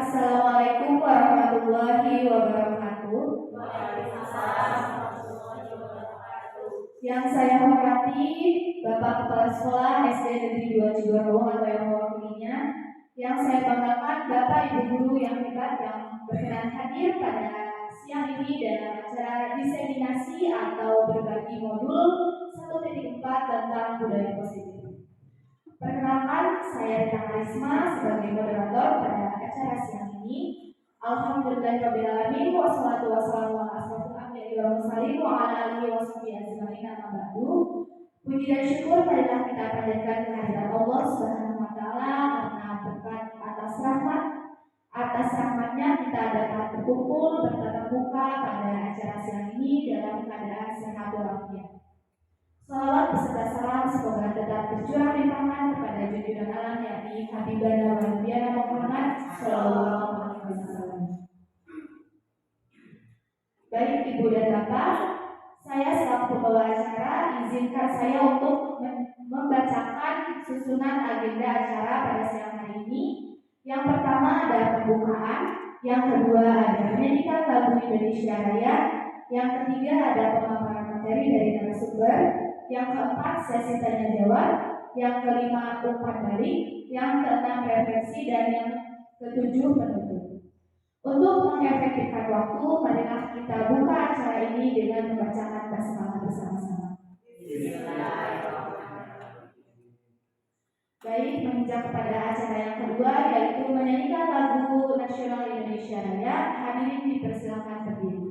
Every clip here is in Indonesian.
Assalamualaikum warahmatullahi wabarakatuh. Waalaikumsalam warahmatullahi wabarakatuh. Yang saya hormati Bapak Kepala Sekolah SD Negeri 2 Cigombong atau yang mewakilinya. Yang saya banggakan Bapak Ibu Guru yang hebat yang berkenan hadir pada siang ini dalam acara diseminasi atau berbagi modul 1.4 tentang budaya positif. Perkenalkan, saya Rita Karisma sebagai moderator pada acara siang ini. Alhamdulillahirrahmanirrahim. Wassalatu wassalamu ala asrofil anbiya'i wal mursalin wa ala alihi wa sahbihi ajma'in, amma ba'du. Puji dan syukur marilah kita panjatkan kehadirat Allah Subhanahu wa taala karena berkat atas rahmatnya kita dapat berkumpul bertatap muka pada acara siang ini dalam keadaan sehat walafiat. Salawat beserta salam semoga tetap tercurah limpahan kepada junjungan alam yakni Habibana wa Nabiyyana Muhammad sallallahu alaihi wasallam. Baik Ibu dan Bapak, saya selaku pembawa acara izinkan saya untuk membacakan susunan agenda acara pada siang hari ini. Yang pertama adalah pembukaan, yang kedua adalah menyanyikan lagu Indonesia Raya, yang ketiga ada pemaparan materi dari narasumber, yang keempat sesi tanya jawab, yang kelima umpan balik, yang keenam refleksi, dan yang ketujuh penutup. Untuk mengefektifkan waktu, marilah kita buka acara ini dengan membacakan basmalah bersama-sama. Baik, menginjak kepada acara yang kedua yaitu menyanyikan lagu nasional Indonesia Raya. Hadirin dipersilakan berdiri.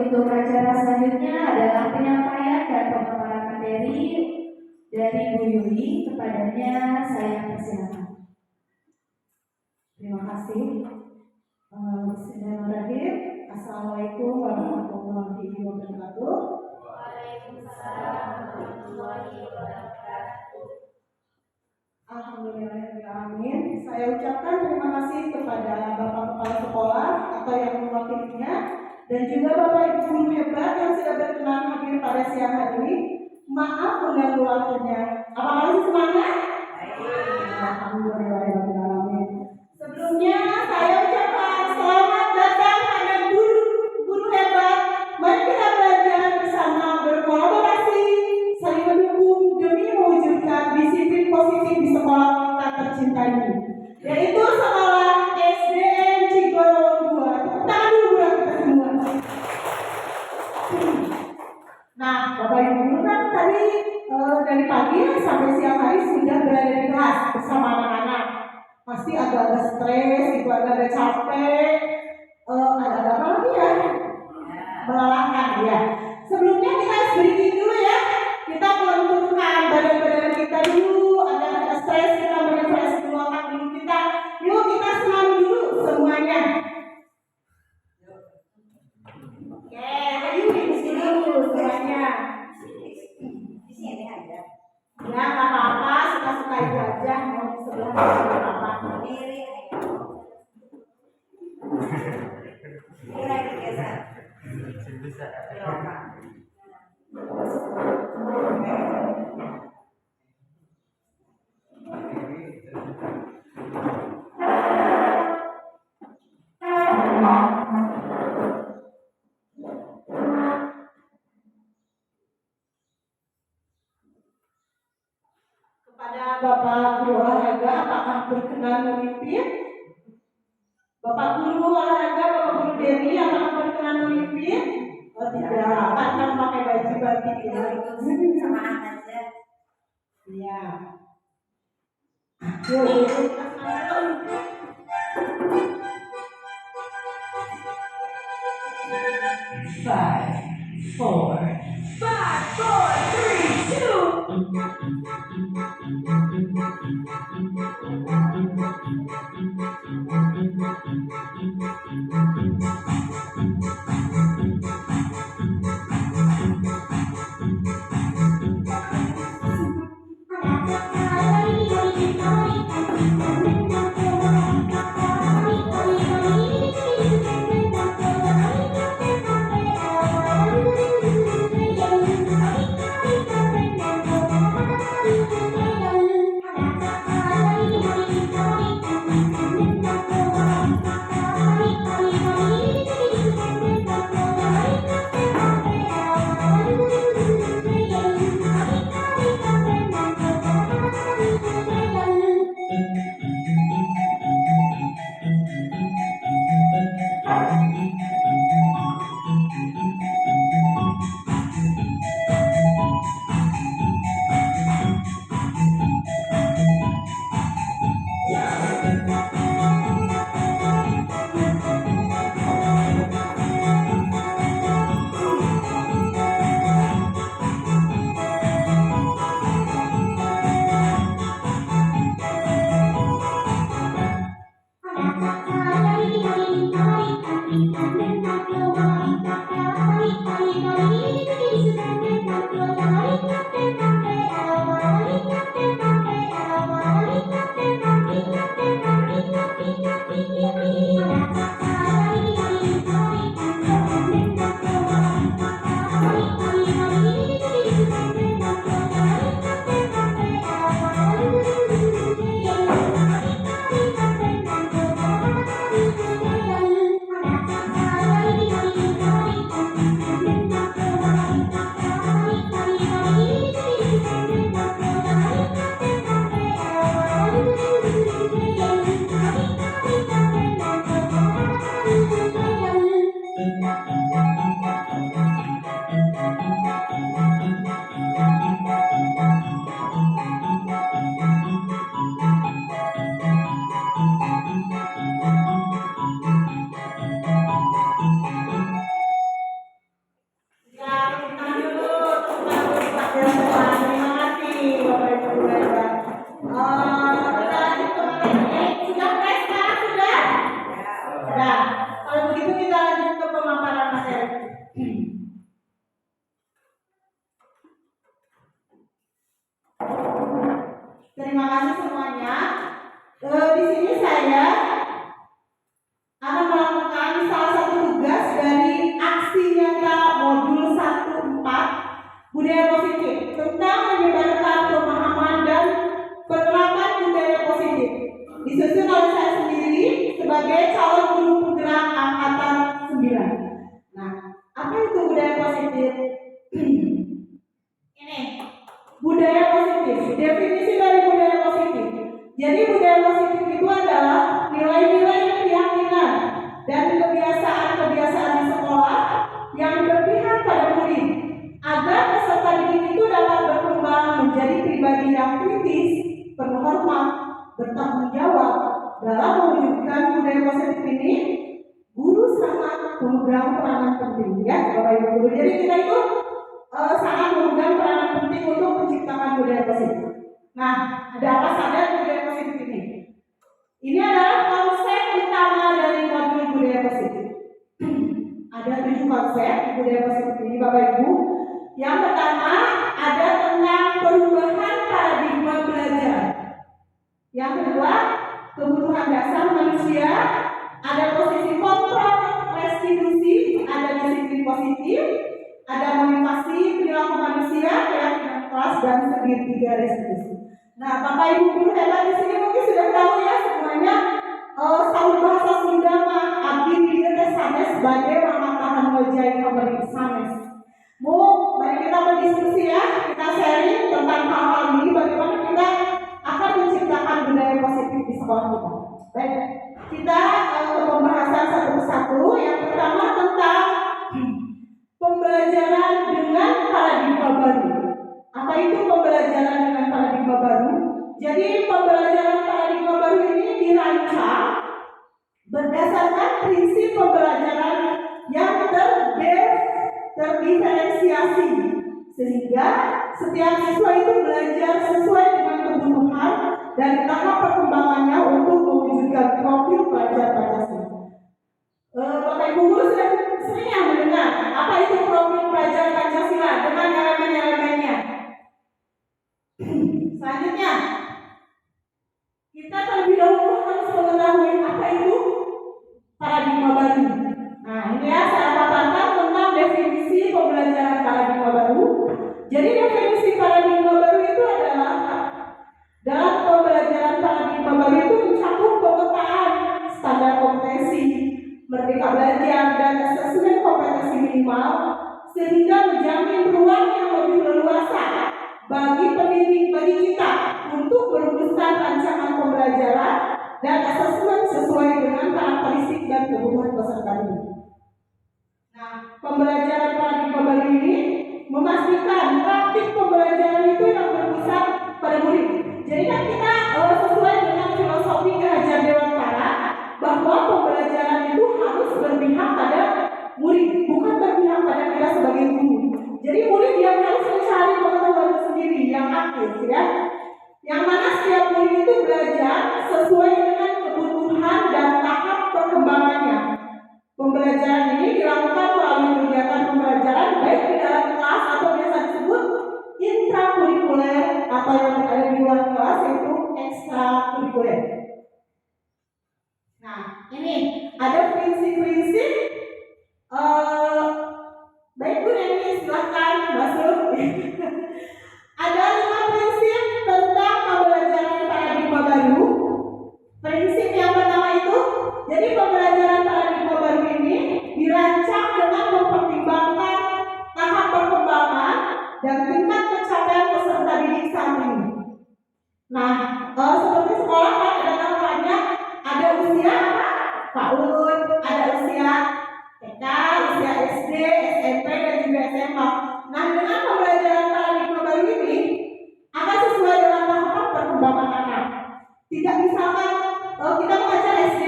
Untuk acara selanjutnya adalah penyampaian dan pemaparan materi dari Bu Yuli. Kepadanya saya persilakan. Terima kasih. Bismillahirrahmanirrahim. Assalamualaikum warahmatullahi wabarakatuh. Waalaikumsalam warahmatullahi wabarakatuh. Alhamdulillahirrahmanirrahim. Saya ucapkan terima kasih kepada Bapak Kepala Sekolah atau yang mewakilinya dan juga Bapak Ibu guru hebat yang sudah berkenan hadir pada siang hari ini. Maaf mengganggu waktunya. Apa masih semangat? Alhamdulillahirrahmanirrahim. Sebelumnya saya ucapkan selamat datang pada guru-guru hebat. Mari kita belajar bersama, berkolaborasi, saling mendukung demi mewujudkan disiplin positif di sekolah kita tercinta ini, yaitu sekolah SDN Cigoro 2. Tepuk tangan dulu buat kita semua. Nah, Bapak Ibu guru kan tadi dari pagi sampai siang hari sudah berada di kelas bersama anak-anak. Pasti agak-agak stres, itu agak-agak capek, agak-agak apa lagi ya? Melelahkan ya. Sebelumnya kita harus breathing dulu ya. Kita melenturkan badan-badan kita dulu, agak-agak stres, kita merefresh dulu otak dulu kita. Yuk kita senam dulu semuanya. Oke, ayo di sini dulu semuanya. Di sini aja. Ya nggak apa-apa, suka-suka itu aja. Mau di sebelah nggak apa-apa. Diri aja. Ini lagi geser. Belakang. Kepada Bapak Guru Olahraga, apakah berkenan memimpin? Bapak Guru Olahraga, Bapak Guru Dewi, apakah berkenan memimpin? Oh tidak, karena memakai baju batik ya. Samaan aja. Iya. Yuk, kita semangat. Five, four, three, two. memegang peranan penting ya Bapak Ibu guru. Jadi kita itu sangat memegang peranan penting untuk menciptakan budaya positif. Nah, ada apa saja budaya positif ini? Ini adalah konsep utama dari modul budaya positif. Ada 7 konsep budaya positif ini Bapak Ibu. Yang pertama ada tentang perubahan paradigma belajar. Yang kedua, kebutuhan dasar manusia. Ada posisi kontrol restitusi, ada disiplin positif, ada motivasi perilaku manusia, keyakinan kelas, dan segitiga restitusi. Nah, Bapak Ibu guru hebat di sini mungkin sudah tahu ya semuanya. Saur bahasa Sunda mah abdi diri teh sanes sebagai mamatahan ngojai kamari sanes. Mari kita berdiskusi ya, kita sharing tentang hal-hal ini, bagaimana kita akan menciptakan budaya positif di sekolah kita. Baik, kita ke pembahasan satu persatu. Yang pertama tentang pembelajaran dengan paradigma baru. Apa itu pembelajaran dengan paradigma baru? Jadi pembelajaran paradigma baru ini dirancang berdasarkan prinsip pembelajaran yang terdiferensiasi, sehingga setiap siswa itu belajar sesuai dengan kebutuhan dan tahap perkembangannya untuk mewujudkan profil pelajar Pancasila. Bapak Ibu guru sudah sering ya mendengar apa itu profil pelajar Pancasila dengan elemen-elemennya. Selanjutnya, kita terlebih dahulu harus mengetahui apa itu paradigma baru. Nah, ini ya saya paparkan tentang definisi pembelajaran paradigma baru. Jadi definisi paradigma baru itu adalah dalam pembelajaran paradigma baru itu mencakup pemetaan standar kompetensi, merdeka belajar, dan asesmen kompetensi minimal, sehingga menjamin ruang yang lebih leluasa bagi pendidik, bagi kita untuk merumuskan rancangan pembelajaran dan asesmen sesuai dengan karakteristik dan kebutuhan peserta didik. Nah, pembelajaran paradigma baru ini memastikan praktik pembelajaran itu yang berpusat pada murid. Jadi kan kita sesuai dengan filosofi Ki Hajar Dewantara bahwa pembelajaran itu harus berpihak pada murid, bukan berpihak pada kita sebagai guru. Jadi murid yang harus mencari pengetahuan sendiri yang aktif ya. Yang mana setiap murid itu belajar sesuai dengan kebutuhan dan tahap perkembangannya. Pembelajaran ini dilakukan melalui kegiatan pembelajaran baik di dalam kelas atau biasa disebut intrakurikuler atau yang ada di luar kelas yaitu ekstrakurikuler. Nah, ini ada prinsip-prinsip. Baik Bu Neni, silahkan masuk. Ada 5 prinsip tentang pembelajaran paradigma baru. Prinsip yang pertama itu, jadi pembelajaran paradigma baru ini dirancang dengan mempertimbangkan tahap perkembangan dan tingkat pencapaian peserta didik saat ini. Nah, seperti sekolah kan ada tahapannya, ada usia PAUD, ada usia TK, usia SD, SMP, dan juga SMA. Nah, dengan pembelajaran paradigma baru ini akan sesuai dengan tahapan perkembangan anak. Tidak misalkan kita mengajar SD,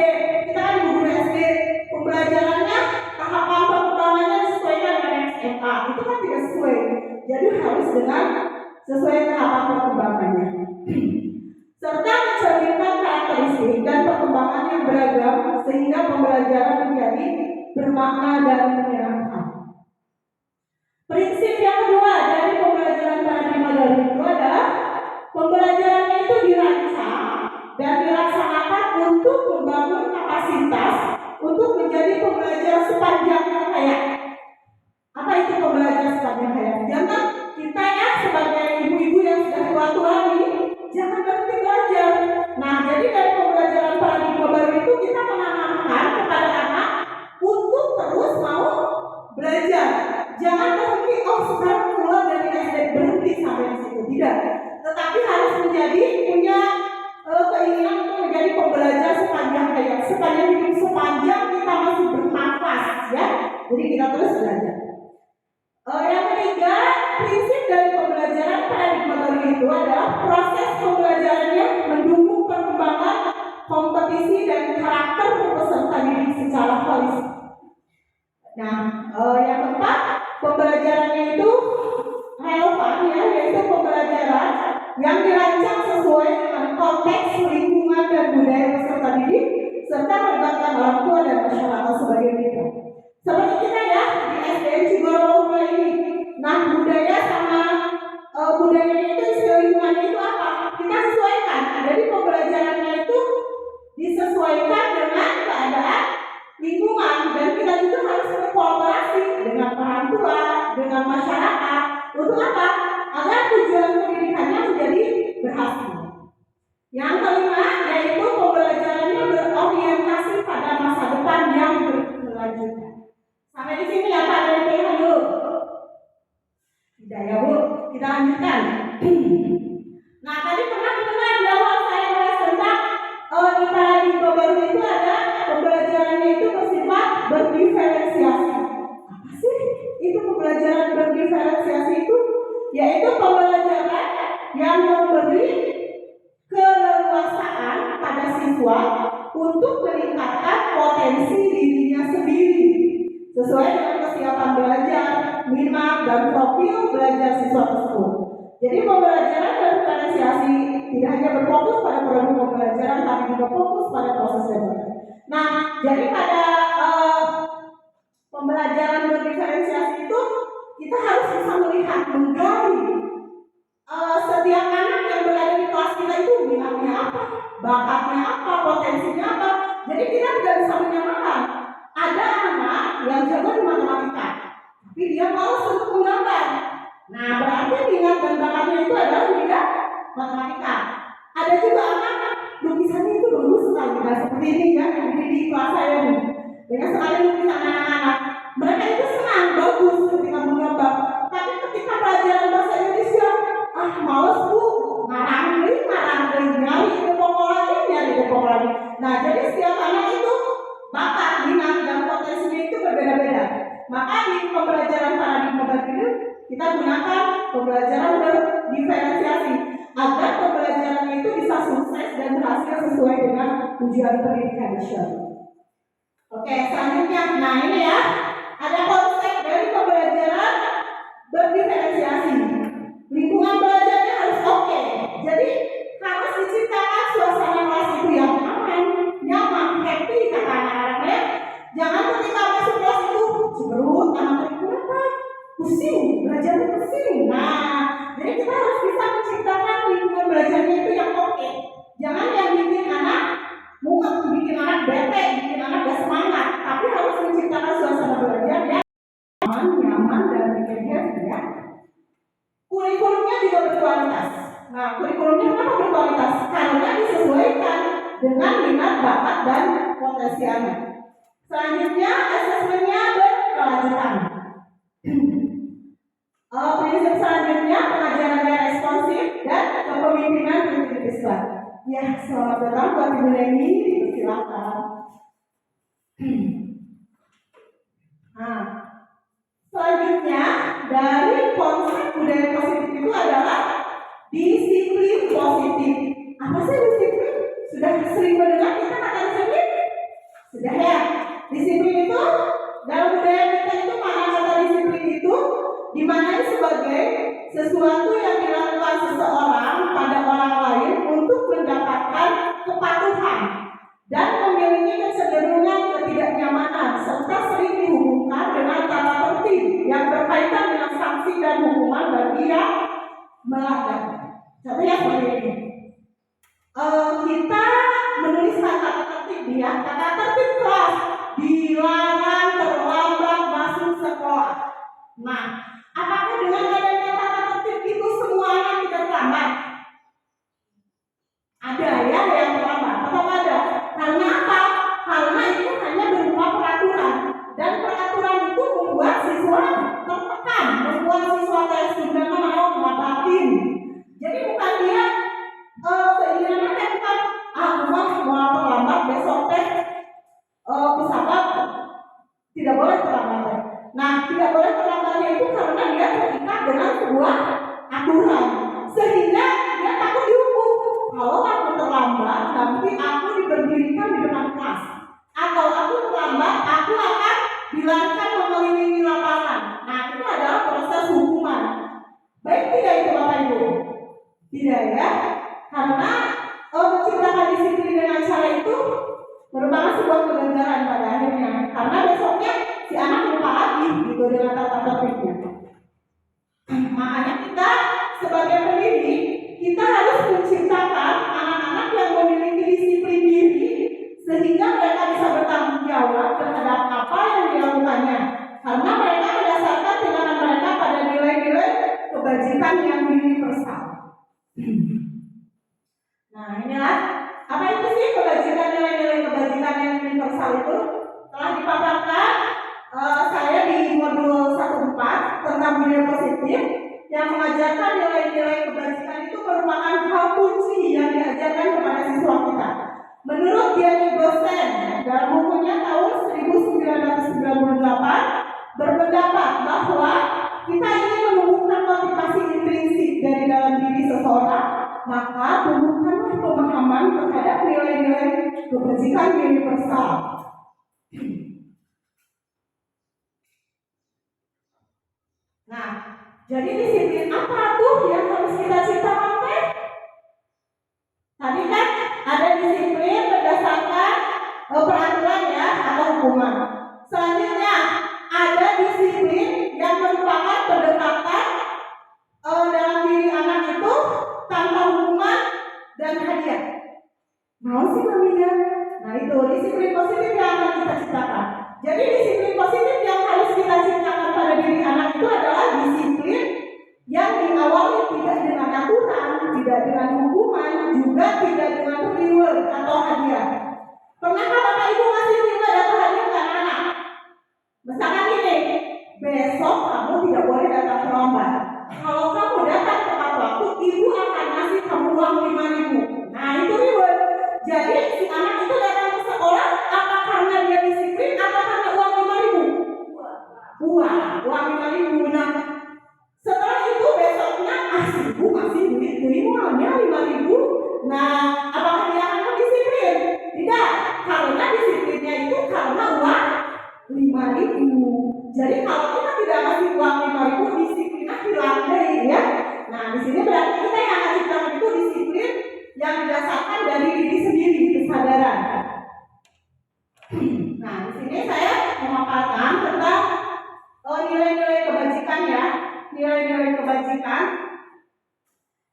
kita kan ibu guru SD, pembelajarannya tahapan perkembangannya disesuaikan dengan SMA, itu kan tidak sesuai. Jadi harus dengan sesuai tahapan perkembangannya. Serta mencerminkan karakteristik dan perkembangan yang beragam sehingga pembelajaran menjadi bermakna dan menyenangkan. Prinsip yang kedua dari pembelajaran paradigma baru itu adalah pembelajaran itu dirancang dan dilaksanakan untuk membangun kapasitas untuk menjadi pembelajar sepanjang hayat. Apa itu pembelajar sepanjang hayat? Jangan kita ya sebagai ibu-ibu yang sudah tua-tua ini jangan berhenti belajar. Nah, jadi dari pembelajaran paradigma baru itu kita menanamkan kepada anak untuk terus mau belajar. Jangan berhenti, sekarang keluar dari SD berhenti sampai di situ. Tidak. Tetapi harus punya keinginan untuk menjadi pembelajar sepanjang hayat, sepanjang hidup, sepanjang kita masih bernafas ya. Jadi kita Nah, yang keempat, pembelajarannya itu relevan ya, yaitu pembelajaran yang dirancang sesuai dengan konteks lingkungan dan budaya peserta didik serta melibatkan orang tua dan masyarakat sebagai mitra. Seperti kita ya di SDN Cigoro ini. Nah, budaya sama budayanya itu lingkungannya itu apa? Kita sesuaikan. Jadi pembelajarannya itu disesuaikan dengan keadaan lingkungan dan kita juga harus berkolaborasi dengan orang tua, dengan masyarakat. Untuk apa? Agar tujuan pendidikannya menjadi berhasil. Yang kelima yaitu pembelajarannya berorientasi pada masa depan yang berkelanjutan. Sampai di sini ya Pak dari PH dulu. Tidak ya Bu, kita lanjutkan. Nah tadi pernah mendengar di awal saya bahas tentang di paradigma baru itu ada pembelajarannya itu bersifat berdiferensiasi. Apa sih itu pembelajaran berdiferensiasi itu? Yaitu pembelajaran yang memberi keleluasaan pada siswa untuk meningkatkan potensi dirinya sendiri sesuai dengan kesiapan belajar, minat, dan profil belajar siswa tersebut. Jadi pembelajaran berdiferensiasi tidak hanya berfokus pada produk pembelajaran, tapi juga fokus pada proses belajar. Nah, jadi pada pembelajaran berdiferensiasi itu kita harus bisa melihat, menggali setiap anak yang berada di kelas kita itu minatnya apa, bakatnya apa, potensinya apa. Jadi kita tidak bisa menyamakan. Ada anak yang jago di matematika, tapi dia malas untuk menggambar. Nah, berarti minat dan bakatnya itu adalah di bidang matematika. Ada juga anak lukisannya itu bagus sekali, nah seperti ini ya, di kelas saya nih. Banyak sekali lukisan anak-anak. Mereka itu senang, bagus ketika menggambar. Tapi ketika pelajaran bahasa Indonesia, males Bu, ngarang nyari depok lagi. Nah, jadi setiap anak itu bakat, minat, dan potensinya itu berbeda-beda. Maka di pembelajaran paradigma baru kita gunakan pembelajaran berdiferensiasi agar pembelajaran itu bisa sukses dan berhasil sesuai dengan tujuan pendidikan nasional. Oke, selanjutnya, nah ini ya, ada konsep dari pembelajaran berdiferensiasi. Lingkungan belajarnya harus oke. Jadi harus diciptakan suasana kelas itu yang aman, nyaman, happy kata anak-anaknya. Jangan ketika masuk kelas itu cemberut, anak-anak kenapa? Pusing, belajarnya pusing. Nah, jadi kita harus bisa menciptakan lingkungan belajarnya itu yang oke. Jangan yang bikin anak mumet, bikin anak bete, bikin anak gak semangat. Tapi harus menciptakan suasana belajar yang aman, nyaman, dan bikin happy ya. Kurikulumnya juga berkualitas. Nah, kurikulumnya kenapa berkualitas? Karena disesuaikan dengan minat, bakat, dan potensi anak. Selanjutnya, asesmennya berkelanjutan. Prinsip selanjutnya, pengajarannya responsif dan kepemimpinan berintegritas. Ya, selamat datang buat Ibu Leni, silakan. Nah, selanjutnya dari konsep budaya positif itu adalah disiplin positif. Apa sih disiplin? Sudah sering mendengar kita kata disiplin? Sudah ya. Disiplin itu dalam budaya kita itu mana kata disiplin itu dimaknai sebagai sesuatu yang dilakukan seseorang pada orang lain untuk mendapatkan kepatuhan dan memiliki kecenderungan ketidaknyamanan serta sering dihubungkan dengan tata tertib yang berkaitan dengan sanksi dan hukuman bagi yang melanggar. Contohnya seperti ini. Kita menuliskan tata tertib ya, tata tertib kelas dilarang terlambat masuk sekolah. Nah, apakah dengan adanya tata tertib itu semua anak tidak terlambat? Ada ya yang terlambat, tetap ada. Karena apa? Karena itu hanya berupa peraturan dan peraturan itu membuat siswa tertekan, membuat siswa sudah mau ngapain. Jadi bukan dia keinginannya bukan mau terlambat besok pesawat tidak boleh terlambat. Nah, tidak boleh terlambatnya itu karena dia terikat dengan sebuah aturan sehingga dia takut dihukum. Kalau aku terlambat, nanti aku diberdirikan di depan kelas. Atau aku terlambat, aku akan dilarang dengan tata tertibnya. Makanya kita sebagai pendidik, kita harus menciptakan anak-anak yang memiliki disiplin diri sehingga mereka bisa bertanggung jawab terhadap apa yang dilakukannya. Karena mereka mendasarkan tindakan mereka pada nilai-nilai kebajikan yang universal. Nah, inilah apa itu sih kebajikan, nilai-nilai kebajikan yang universal itu telah dipaparkan saya di modul 14 tentang budaya positif yang mengajarkan nilai-nilai kebajikan itu merupakan hal kunci yang diajarkan kepada siswa kita. Menurut Gianni Gosen dalam bukunya tahun 1998 berpendapat bahwa kita ingin menumbuhkan motivasi intrinsik dari dalam diri seseorang, maka tumbuhkanlah pemahaman terhadap nilai-nilai kebajikan universal. Nah, jadi disiplin apa tuh yang harus kita ciptakan teh? Tadi kan ada disiplin berdasarkan peraturan ya atau hukuman. Selanjutnya ada disiplin yang merupakan pendekatan dalam diri anak itu tanpa hukuman dan hadiah. Mau sih maminya? Nah itu disiplin positif yang akan kita ciptakan. Jadi disiplin positif yang harus kita ciptakan pada diri anak itu adalah disiplin yang diawali tidak dengan aturan, tidak dengan hukuman, juga tidak dengan reward atau hadiah. Pernahkah Bapak Ibu ngasih reward atau hadiah ke anak? Misalkan gini, besok kamu tidak boleh datang terlambat. Kalau kamu datang tepat waktu, ibu akan ngasih kamu uang 5.000. Nah itu reward. Jadi si anak itu datang ke sekolah apa karena dia disiplin atau karena uang 5.000? Uang 5.000. Nah setelah itu besoknya si ibu masih duit uangnya 5.000. Nah apakah dia akan disiplin? Tidak, karena disiplinnya itu karena uang 5.000. Jadi kalau kita tidak kasih uang 5.000, disiplinnya hilang deh ya. Nah di sini berarti kita yang akan ciptakan itu disiplin yang didasarkan dari diri sendiri, kesadaran. Nah di sini saya memaparkan tentang nilai-nilai kebajikan ya. Nilai-nilai kebajikan.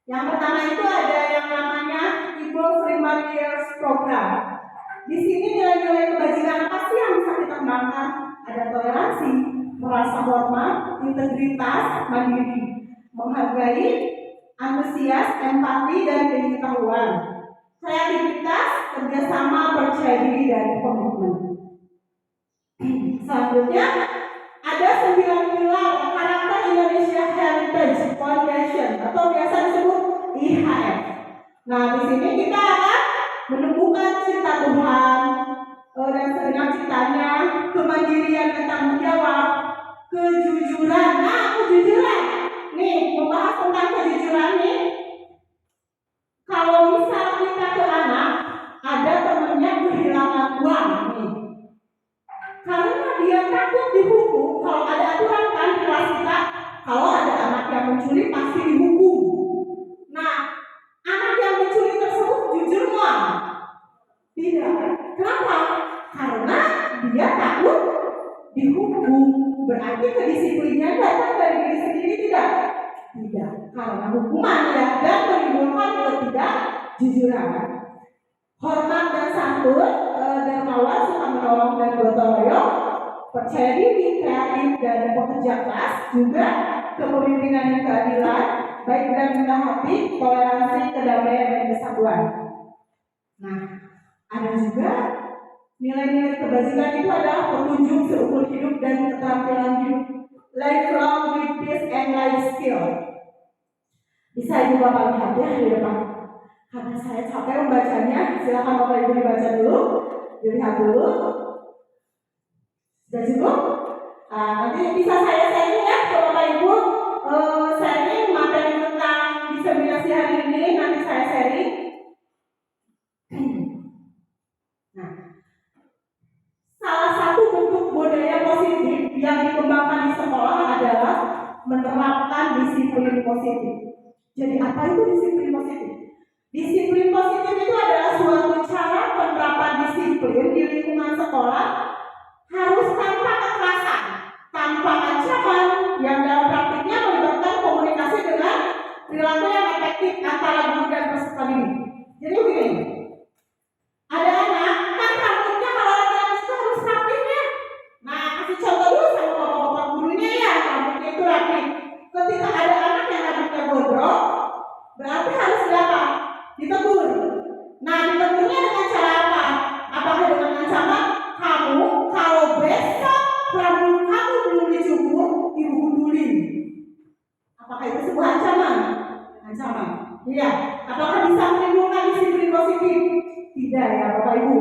Yang pertama itu ada yang namanya Equal Primary Years Program. Di sini nilai-nilai kebajikan apa sih yang bisa kita kembangkan? Ada toleransi, merasa hormat, integritas, mandiri, menghargai, antusias, empati, dan pengetahuan, kreativitas, kerjasama, percaya diri, dan komitmen. Selanjutnya ada 9 pilar karakter Indonesia Heritage Foundation atau biasa disebut IHF. Nah di sini kita akan menemukan cinta Tuhan dan segenap cintanya, kemandirian dan tanggung jawab, kejujuran. Nah kejujuran, nih membahas tentang kejujuran nih. Kalau misal kita ke anak, ada temennya kehilangan uang nih. Karena dia takut dihukum, kalau ada aturan kan di kelas kita, kalau ada anak yang mencuri pasti dihukum. Nah, anak yang mencuri tersebut jujur nggak? Tidak. Kenapa? Karena dia takut dihukum. Berarti kedisiplinnya datang dari diri sendiri tidak? Tidak. Karena hukuman ya dan menimbulkan ketidakjujuran. Hormat dan santun, dermawan, suka menolong dan gotong royong, percaya diri, kreatif dan bekerja keras, juga kepemimpinan dan keadilan, baik dan rendah hati, toleransi, kedamaian dan kesatuan. Nah, ada juga nilai-nilai kebajikan itu adalah petunjuk seumur hidup dan keterampilan hidup, lifelong with peace and life skill. Bisa Ibu Bapak lihat ya di depan. Karena saya capek membacanya, silakan Bapak Ibu dibaca dulu, dilihat dulu. Sudah cukup? Nanti bisa saya sharing ya ke Bapak Ibu. Sharing materi tentang diseminasi hari ini, nanti saya sharing. Nah, salah satu bentuk budaya positif yang dikembangkan di sekolah adalah menerapkan disiplin positif. Jadi apa itu disiplin positif? Disiplin positif itu adalah suatu cara penerapan disiplin di lingkungan sekolah harus tanpa kekerasan, tanpa ancaman itu sebuah ancaman? Ancaman. Iya. Apakah bisa menimbulkan disiplin positif? Tidak ya Bapak Ibu.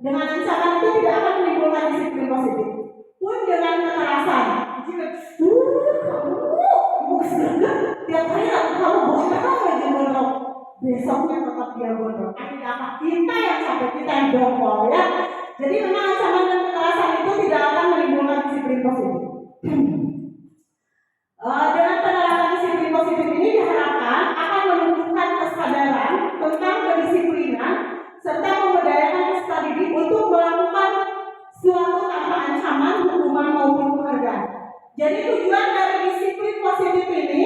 Dengan ancaman itu tidak akan menimbulkan disiplin positif. Pun dengan kekerasan. Ibu kesegagan. Tiap hari kamu bohong aja gondrong. Besoknya tetap dia gondrong. Akhirnya apa? Kita yang sampai kita yang dongkol ya. Jadi memang ancaman dan kekerasan itu tidak akan menimbulkan disiplin positif. Dengan penerapan disiplin positif ini diharapkan akan menumbuhkan kesadaran tentang kedisiplinan serta memberdayakan peserta didik untuk melakukan suatu tanpa ancaman, hukuman maupun penghargaan. Jadi tujuan dari disiplin positif ini,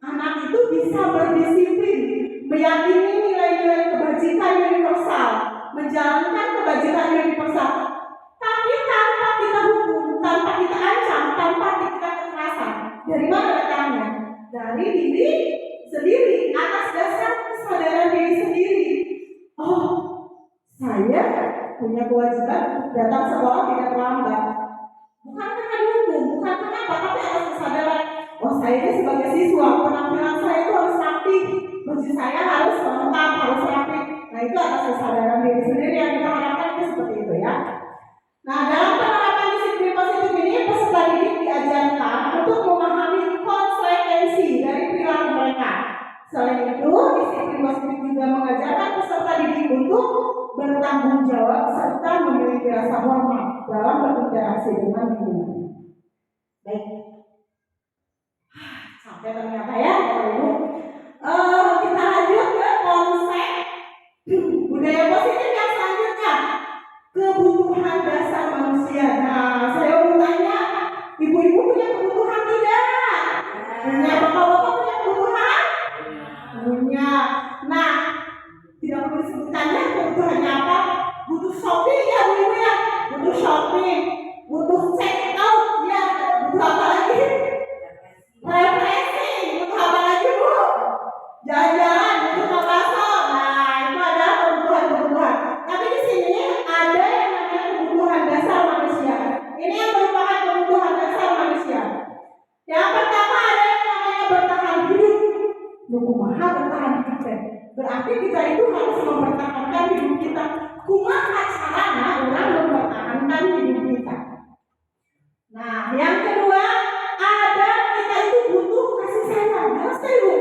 anak itu bisa berdisiplin, meyakini nilai-nilai kebajikan universal, menjalankan kebajikan universal, tapi tanpa kita hukum, tanpa kita ancam, tanpa kita kekerasan. Dari mana datangnya? Dari diri sendiri, atas dasar kesadaran diri sendiri. Oh, saya punya kewajiban untuk datang sekolah tidak terlambat. Bukan karena hukum, bukan kenapa, tapi atas kesadaran. Oh, saya ini sebagai siswa, penampilan saya itu harus rapi, baju saya harus lengkap, harus rapi. Nah, itu atas kesadaran diri sendiri yang kita harapkan itu seperti itu ya. Nah, dalam penerapan disiplin positif ini, peserta didik diajarkan untuk memahami konsekuensi dari perilaku mereka. Selain itu, disiplin positif juga mengajarkan peserta didik untuk bertanggung jawab serta memiliki rasa hormat dalam berinteraksi dengan lingkungan. Baik, sampai ternyata ya, Bapak Ibu. Kita lanjut ke konsep budaya positif yang selanjutnya, kebutuhan dasar manusia. Nah, saya mau tanya, ibu-ibu punya kebutuhan tidak? Punya. Bapak-bapak punya kebutuhan? Punya. Nah, tidak perlu disebutkannya kebutuhannya apa? Butuh shopping ya ibu ya, butuh shopping, butuh check out ya, butuh apa lagi? Refreshing, butuh apa lagi bu? Jalan-jalan, butuh bakso. Nah, itu adalah kebutuhan-kebutuhan. Tapi di sini ada yang namanya kebutuhan dasar manusia. Ini yang merupakan kebutuhan dasar manusia. Yang pertama ada yang namanya bertahan hidup. Kumaha bertahan hidup. Berarti kita itu harus mempertahankan hidup kita. Kumaha caranya orang mempertahankan hidup kita. Nah, yang kedua ada kita itu butuh kasih sayang. Jelas ibu?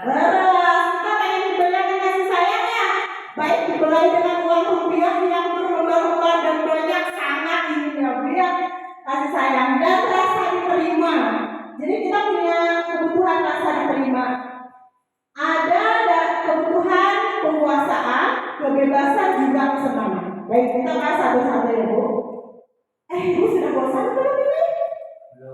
Beras, kita pengen diberikan kasih sayang ya. Baik dibeli dengan uang rupiah yang berlembar-lembar dan banyak, sangat ini ya, kasih sayang dan rasa diterima. Jadi kita punya kebutuhan rasa diterima. Ada kebutuhan penguasaan, kebebasan juga kesenangan. Baik, kita bahas satu-satu ya bu. Ibu sudah bosan belum ini?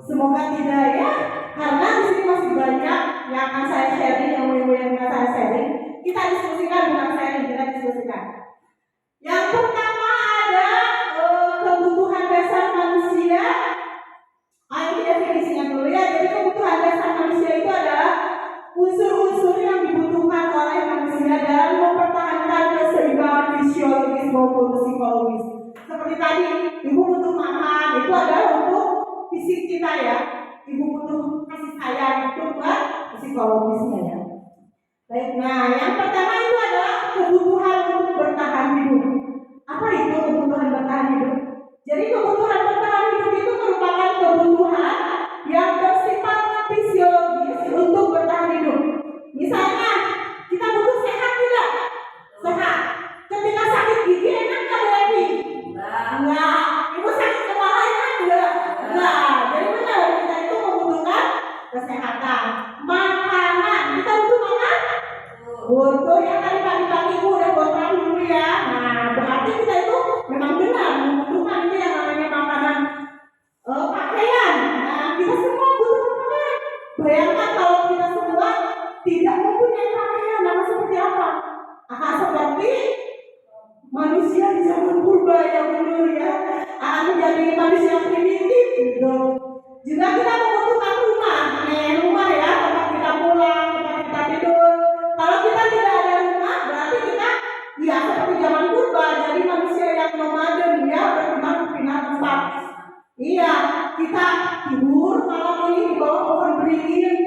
Semoga tidak ya, karena di sini masih banyak yang akan saya sharing, yang akan saya sharing. Kita diskusikan, bukan sharing, kita diskusikan. Yang pertama ada kebutuhan dasar manusia. Ini definisinya dulu ya. Jadi kebutuhan dasar manusia itu adalah unsur-unsur yang dibutuhkan oleh manusia dalam mempertahankan keseimbangan fisiologis maupun psikologis. Seperti tadi, ibu butuh makan, itu adalah untuk fisik kita ya. Ibu butuh kasih sayang, itu buat psikologisnya ya. Baik, nah yang pertama itu adalah kebutuhan untuk bertahan hidup. Apa itu kebutuhan bertahan hidup? Jadi kebutuhan bertahan hidup itu merupakan kebutuhan yang bersifat fisiologis untuk bertahan hidup. Misalnya, kita butuh sehat tidak? Sehat. Ketika sakit gigi enak nggak Bu Evi? Enggak. Ibu sakit kepala enak enggak? Enggak. Jadi benar kita itu membutuhkan kesehatan. Makanan, kita butuh makan? Butuh ya, tadi pagi-pagi ibu udah bocoran dulu ya. Nah, berarti kita itu memang benar membutuhkan itu yang namanya makanan. Pakaian. Nah, kita semua butuh pakaian. Bayangkan kalau kita semua tidak mempunyai pakaian, maka seperti apa? Akan seperti manusia di zaman purba yang dulu ya, akan menjadi manusia primitif gitu. Juga kita membutuhkan rumah, rumah ya, tempat kita pulang, tempat kita tidur. Kalau kita tidak ada rumah, berarti kita ya seperti zaman purba, jadi manusia yang nomaden ya, berpindah tempat. Iya, kita tidur malam ini di bawah pohon beringin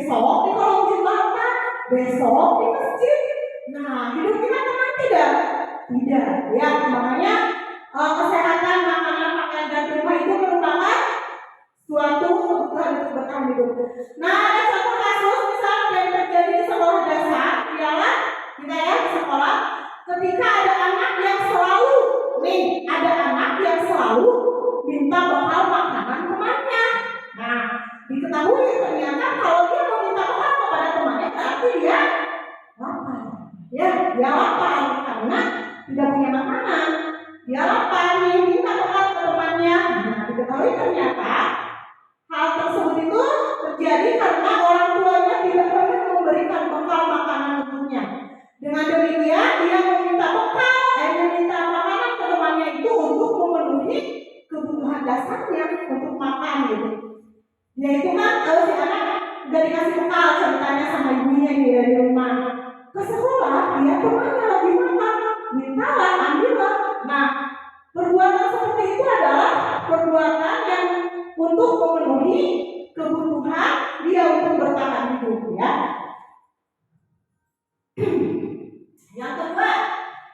besok di kolong jembatan, besok di masjid. Nah, hidup kita tenang tidak? Tidak. Ya, makanya kesehatan, makanan, pakaian dan rumah itu merupakan suatu kebutuhan untuk bertahan hidup. Nah, ada satu kasus misalnya yang terjadi di sekolah dasar, ialah kita ya di sekolah, ketika ada anak yang selalu minta bekal makanan temannya. Nah, diketahui ternyata kalau dia meminta bekal kepada temannya berarti dia lapar. Ya, dia lapar karena tidak punya makanan. Dia lapar nih, minta bekal ke temannya. Nah, diketahui ternyata hal tersebut itu terjadi karena orang tuanya tidak pernah memberikan bekal makanan untuknya. Dengan demikian dia meminta makanan ke temannya itu untuk memenuhi kebutuhan dasarnya untuk makan gitu. Yaitu kan si anak udah dikasih bekal ceritanya sama ibunya ini dari rumah ke sekolah, dia temannya lagi makan, mintalah, ambillah. Nah, perbuatan seperti itu adalah perbuatan yang untuk memenuhi kebutuhan dia untuk bertahan hidup ya. Yang kedua,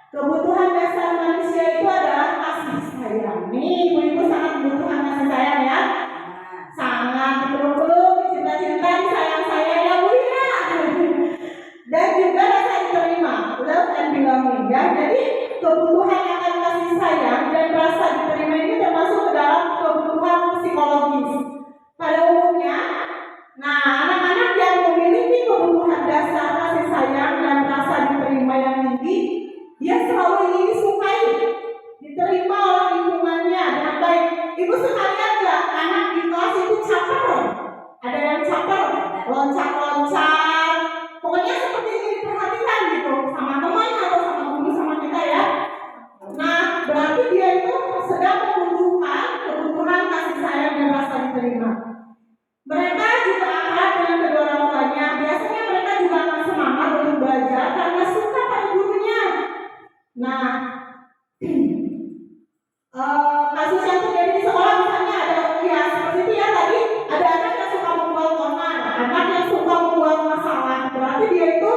kebutuhan dasar manusia itu adalah kasih sayang. Nih, ibu-ibu sangat membutuhkan kasih sayang ya. Sangat dipeluk-peluk, cinta-cinta, sayang-sayang ya Bu ya. Dan juga rasa diterima. Udah saya bilangin ya. Jadi kebutuhan akan kasih sayang dan rasa diterima ini termasuk ke dalam kebutuhan psikologis. Pada umumnya, nah anak-anak yang memiliki kebutuhan dasar kasih sayang dan rasa diterima yang tinggi, dia selalu ingin disukai, diterima oleh lingkungannya dengan baik. Ibu sekalian nggak anak di kelas itu caper? Ada yang caper, loncat-loncat, pokoknya seperti ini diperhatikan gitu sama teman atau sama guru sama kita ya. Nah, berarti dia itu sedang membutuhkan kebutuhan kasih sayang dan rasa diterima. Mereka juga akrab dengan kedua orang tuanya. Biasanya mereka juga akan semangat untuk belajar karena suka pada gurunya. Nah, kasus yang terjadi di sekolah misalnya ada ya seperti itu ya tadi, ada anak yang suka membuat onar, anak yang suka membuat masalah. Berarti dia itu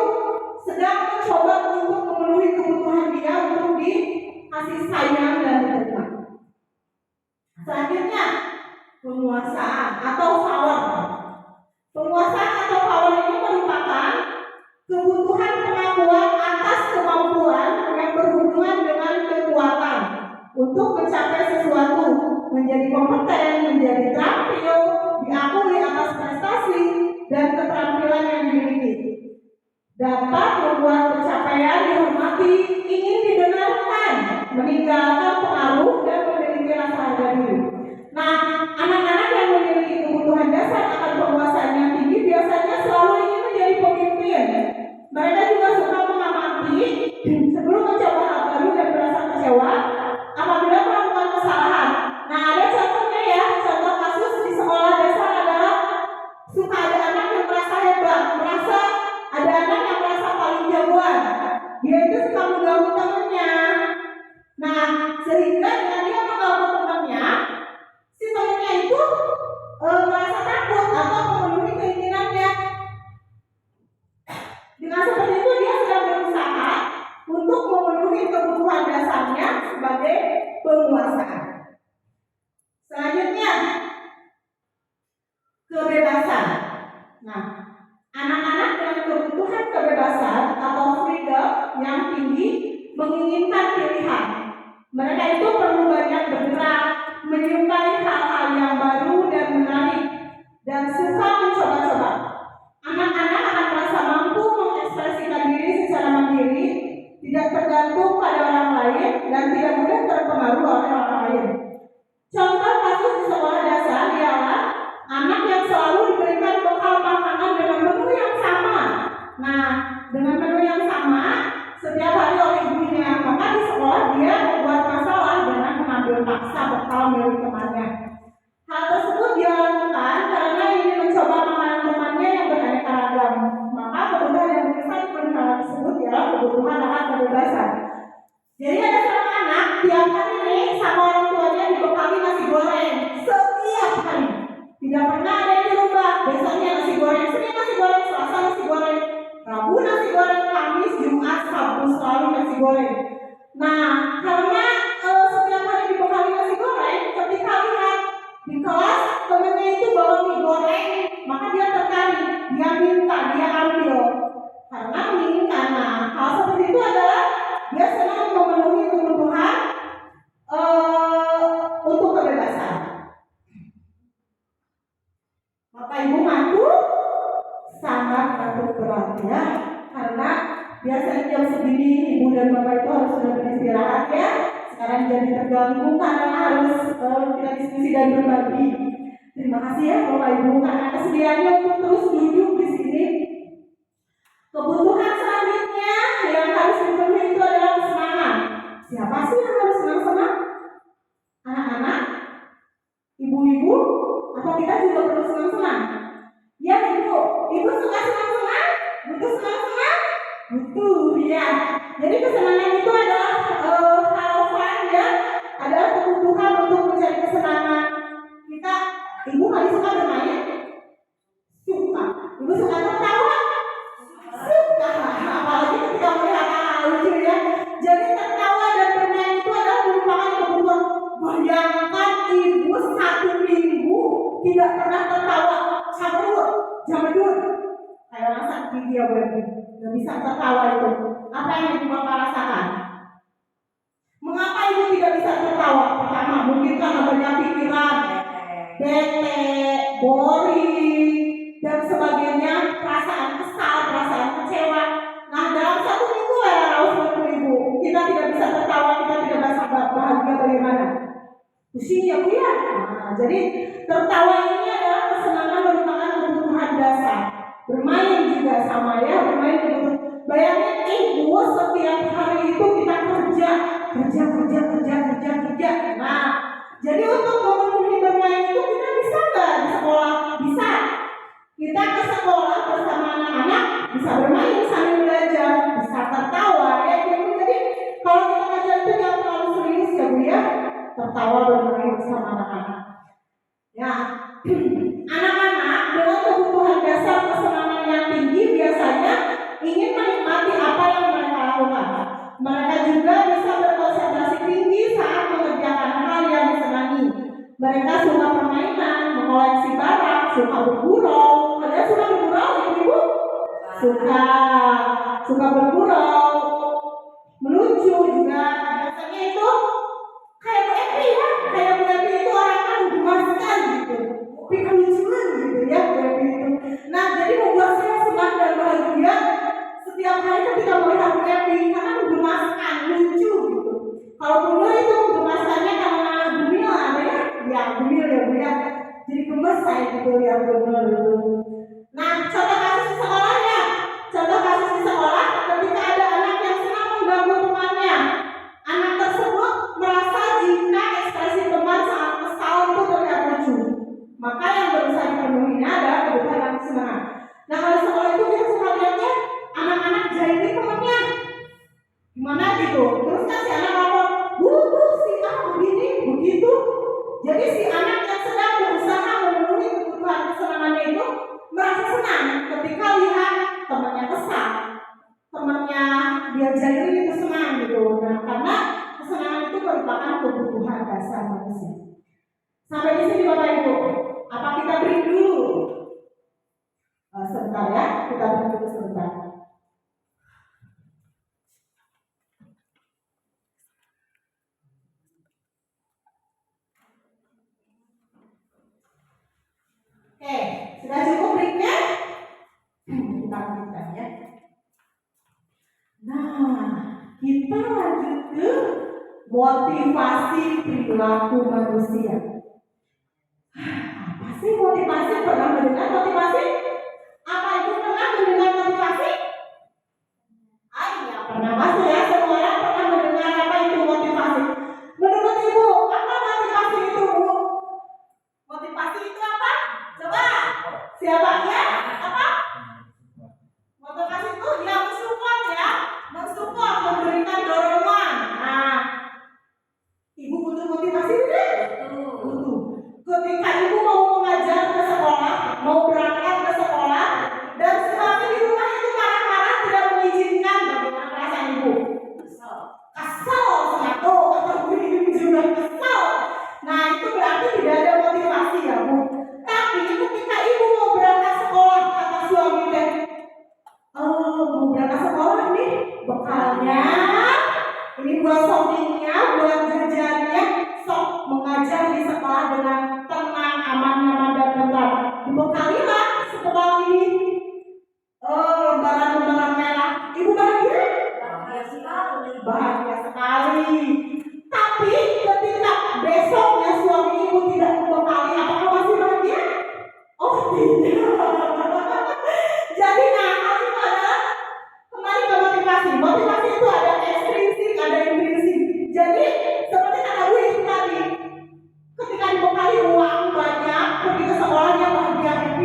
sedang mencoba untuk memenuhi kebutuhan dia untuk dikasih sayang dan diterima. Selanjutnya, penguasaan atau power. Penguasaan atau power ini merupakan kebutuhan pengakuan atas kemampuan yang berhubungan dengan kekuatan untuk mencapai sesuatu, menjadi kompeten, menjadi terampil, diakui atas prestasi dan keterampilan yang dimiliki. Dapat membuat pencapaian dihormati, ingin didengarkan, meninggalkan pengaruh dan memiliki rasa harga diri. Nah, anak-anak yang memiliki kebutuhan dasar akan penguasaan yang tinggi biasanya selalu ingin menjadi pemimpin. Mereka juga suka mengamati sebelum mencoba hal baru dan merasa kecewa apabila melakukan kesalahan. Nah, ada contohnya ya, contoh kasus di sekolah dasar adalah suka ada anak yang merasa hebat, ada anak yang merasa paling jagoan. Dia itu suka mengganggu temannya. Nah, sehingga dengan dia mengganggu temannya, si temannya itu merasa takut atau memenuhi keinginannya. Dengan seperti itu dia sedang berusaha untuk memenuhi kebutuhan dasarnya sebagai penguasa. Selanjutnya, kebebasan. Nah, anak-anak dengan kebutuhan kebebasan atau freedom yang tinggi menginginkan pilihan. Mereka itu perlu banyak bergerak, menyukai hal-hal yang baru dan menarik, dan suka mencoba-coba. Anak-anak akan merasa mampu mengekspresikan diri secara mandiri, tidak tergantung pada orang lain, dan tidak mudah terpengaruh oleh orang lain. Contoh kasus di sekolah dasar ialah anak yang selalu diberikan bekal makanan selalu nasi goreng. Nah, karena setiap hari dibekali nasi goreng, ketika lihat di kelas temennya itu bawa mie goreng, maka dia tertarik, dia minta, dia ambil karena menginginkan. Nah, hal seperti itu adalah dia senang memenuhi kebutuhan untuk kebebasan. Bapak Ibu mantu sangat berat ya, karena biasanya jam segini Ibu dan Bapak itu harus sudah beristirahat ya. Sekarang jadi terganggu karena harus kita diskusi dan berbagi. Terima kasih ya Bapak Ibu karena kesediaannya untuk terus duduk di sini. Kebutuhan selanjutnya yang harus dipenuhi itu adalah kesenangan. Siapa sih yang harus senang-senang? Anak-anak? Ibu-ibu? Atau kita juga perlu senang-senang? Ya Ibu, Ibu suka senang-senang? Butuh senang-senang? Butuh ya. Jadi kesenangan itu adalah hal fun ya, adalah kebutuhan untuk mencari kesenangan. Ibu paling suka bermain? Suka. Ibu suka tertawa? Suka. Apalagi ketika melihat hal lucu ya. Jadi tertawa dan bermain itu adalah merupakan kebutuhan. Bayangkan Ibu 1 minggu tidak pernah tertawa, jamedut, kayak orang sakit dia berarti nggak bisa tertawa itu. Apa yang Ibu Bapak rasakan? Mengapa Ibu tidak bisa tertawa? Pertama, mungkin karena banyak pikiran, bete, boring, dan sebagainya, perasaan kesal, perasaan kecewa. Nah, dalam 1 minggu ya, Ibu, kita tidak bisa tertawa, kita tidak bisa bahagia bagaimana? Pusing ya Bu ya. Nah, jadi tertawa ini adalah kesenangan merupakan kebutuhan dasar. Bermain juga sama ya, bermain itu. Bayangin Ibu setiap hari itu kita kerja. Nah, jadi untuk memenuhi bermain itu kita bisa nggak di sekolah? Bisa. Kita ke sekolah bersama anak-anak bisa bermain sambil belajar, bisa tertawa ya Ibu. Jadi kalau kita ngajar itu jangan terlalu serius ya Bu ya. Tertawa bermain bersama anak-anak. Ya, anak-anak dengan kebutuhan dasar kesenangan yang tinggi biasanya ingin menikmati apa yang mereka lakukan. Mereka juga bisa berkonsentrasi tinggi saat mengerjakan hal yang disenangi. Mereka suka permainan, mengoleksi barang, suka bergurau. Kalian suka bergurau, Ibu? Suka bergurau, melucu juga. Biasanya itu kayak Bu Epi ya, kayak Bu Epi itu orangnya menggemaskan gitu, tapi kelucuan gitu ya Bu Epi itu. Nah, jadi membuat saya senang dan bahagia setiap hari ketika melihat Bu Epi karena menggemaskan, lucu gitu. Kalau dulu itu menggemaskannya karena Bumil ada ya Bumil ya Bu ya, jadi gemes saya gitu ya Bumil. Nah, contoh kasus di sekolah ya, ketika ada anak yang senang mengganggu temannya, anak tersebut merasa jika ekspresi teman saat kesal itu terlihat lucu, maka yang berusaha dipenuhinya adalah kebutuhan dan kesenangan. Nah, kalau sekolah itu kita suka lihatnya anak-anak jahilin temannya, gimana gitu. Terus kan si anak ngomong, bu si A begini begitu. Jadi si anak yang sedang berusaha memenuhi kebutuhan kesenangannya itu merasa senang ketika lihat temannya kesal, temannya dia jahilin itu senang gitu. Nah, karena kesenangan itu merupakan kebutuhan dasar manusia. Sampai di sini Bapak Ibu, apa kita break dulu? Sebentar ya, kita break dulu sebentar. Oke, sudah cukup breaknya? Kita lanjutkan ya. Nah, kita lanjut ke motivasi perilaku manusia. Apa sih motivasi? Pernah mendengar motivasi? Apa Ibu pernah mendengar motivasi? Iya, pernah pasti ya. Semua orang pernah mendengar apa itu motivasi. Menurut Ibu, apa motivasi itu Bu? Motivasi itu apa? Coba, siapa ya? Apa? Motivasi itu yang mensupport ya, memberikan dorongan. Nah, Ibu butuh motivasi tidak? Butuh. Ketika Ibu mau mengajar ke sekolah, mau berangkat ke sekolah, dan suami di rumah itu marah-marah tidak mengizinkan, bagaimana perasaan Ibu?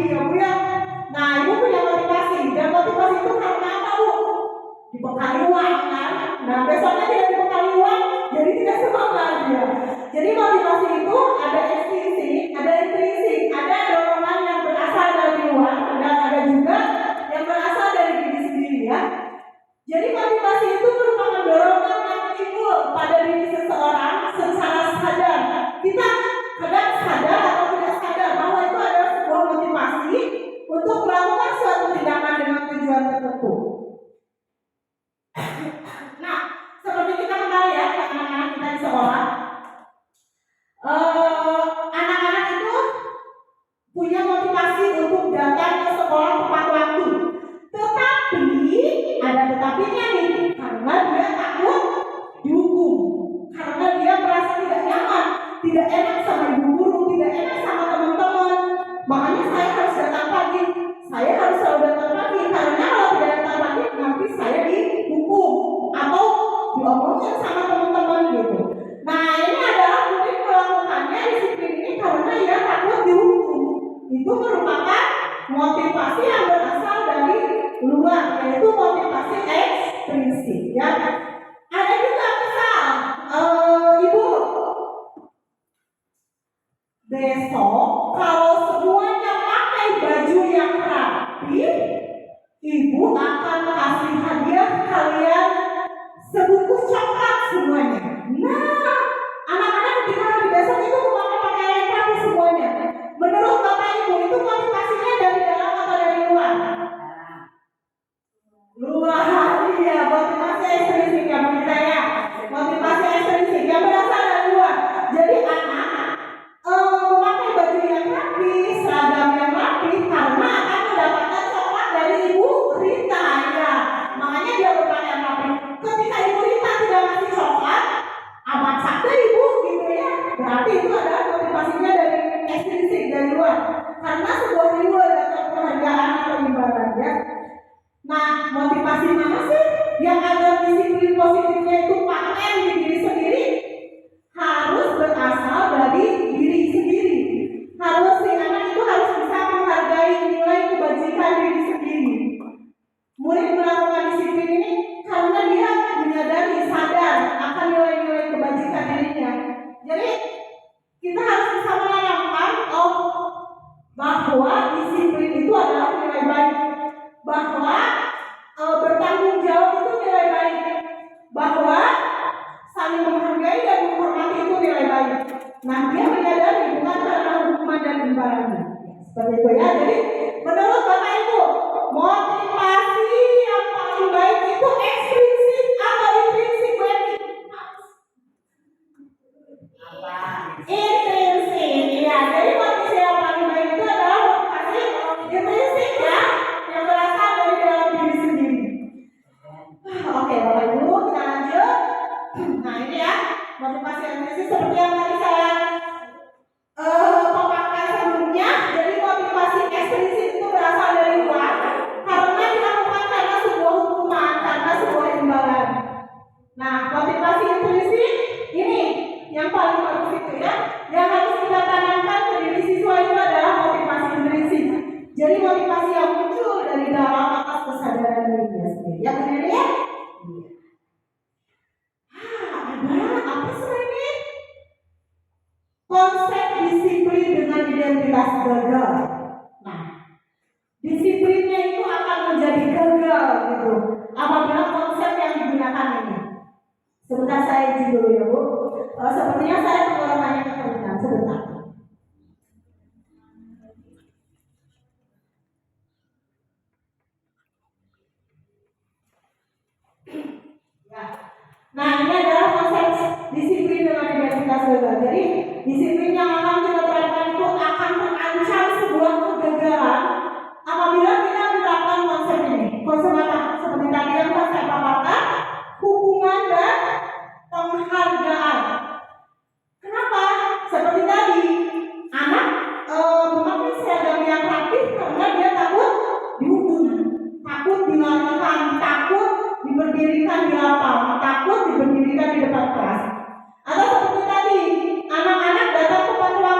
ya Bu ya. Nah Ibu punya motivasi, dan motivasi itu karena apa Bu? Dibekali uang kan. Nah besoknya tidak dibekali uang, jadi tidak semangat dia. Jadi motivasi itu ada ekstrinsik, ada intrinsik, ada dorongan yang berasal dari luar, dan ada juga yang berasal dari diri sendiri ya. Jadi motivasi itu merupakan dorongan yang timbul pada diri seseorang secara sadar. Kita kadang sadar atau tidak sadar bahwa itu adalah sebuah motivasi untuk melakukan suatu tindakan dengan tujuan tertentu. Nah, seperti kita kenal ya anak-anak kita di sekolah, anak-anak itu punya motivasi untuk datang ke sekolah tepat waktu. Tetapi ada tetapinya nih, karena dia takut dihukum, karena dia merasa tidak nyaman, tidak enak sama ibu guru, tidak enak sama teman-teman. Makanya saya harus datang pagi, saya harus selalu datang pagi, karena kalau tidak datang pagi nanti saya dihukum atau diomongin sama teman-teman gitu. Nah ini adalah murid melakukannya disiplin ini karena dia takut dihukum. Itu merupakan motivasi yang berasal dari luar, yaitu motivasi ekstrinsik ya. Ada juga misal ibu besok kalau semuanya pakai baju yang rapi, ibu akan kasih hadiah kalian sebungkus coklat semuanya. Nah anak-anak ketika hari besok itu memakai pakaian yang rapi semuanya. Menurut Bapak Ibu itu motivasinya dari dalam atau dari luar? Luar, iya, motivasi ekstrinsik ya menurut saya. Motivasi ekstrinsik yang berasal dari luar. Jadi anak memakai baju yang rapi, seragam yang rapi karena akan mendapatkan coklat dari Ibu Rita ya. Makanya dia berpakaian rapi. Ketika Ibu Rita tidak ngasih coklat, amat sakti Ibu gitu ya. Berarti itu adalah motivasinya dari ekstrinsik dari luar. Karena sebuah reward atau penghargaan atau imbalan ya. Nah, motivasi mana sih yang agar disiplin positifnya itu paten di diri sendiri? Harus berasal dari diri sendiri. Harus si anak itu harus bisa menghargai nilai kebajikan diri sendiri. Murid melakukan disiplin ini karena dia menyadari, sadar akan nilai-nilai kebajikan dirinya. Jadi kita harus bisa menanamkan bahwa disiplin itu adalah nilai baik, bahwa bertanggung jawab itu nilai baik, bahwa saling menghargai dan menghormati itu nilai baik. Nah dia menyadari bukan karena hukuman dan imbalannya. Seperti itu ya. Jadi menurut Bapak Ibu, motivasi yang paling baik itu ekstrinsik atau intrinsik berarti? Intrinsik ya. Jadi motivasi yang paling baik itu adalah motivasi intrinsik ya, yang berasal dari dalam diri sendiri. Oke Bapak Ibu, kita lanjut. Nah ini ya, motivasi intrinsik seperti yang tadi saya paparkan sebelumnya. Jadi motivasi ekstrinsik itu berasal dari luar karena dilakukan karena sebuah hukuman, karena sebuah imbalan. Nah motivasi intrinsik ini yang paling bagus itu ya, yang harus kita tanamkan ke diri siswa itu adalah motivasi intrinsik. Jadi motivasi yang muncul dari dalam atas kesadaran dirinya sendiri. Ya benar ya? Ada apa sih ini? Konsep disiplin dengan identitas gagal. Nah, disiplinnya itu akan menjadi gagal gitu apabila konsep yang digunakan ini. Sebentar saya izin dulu ya Bu. Sepertinya saya tenggorokannya keterusan sebentar. Ya. Nah ini adalah konsep disiplin dengan identitas gagal. Jadi disiplin yang akan kita terapkan itu akan terancam sebuah kegagalan apabila kita menerapkan konsep ini. Konsep apa? Seperti tadi yang saya paparkan, hukuman dan penghargaan. Kenapa? Seperti tadi, anak memakai seragam yang rapi karena dia takut dihukum, takut dilarikan, takut diberdirikan di lapangan, takut diberdirikan di depan kelas. Atau seperti tadi, anak-anak datang tepat waktu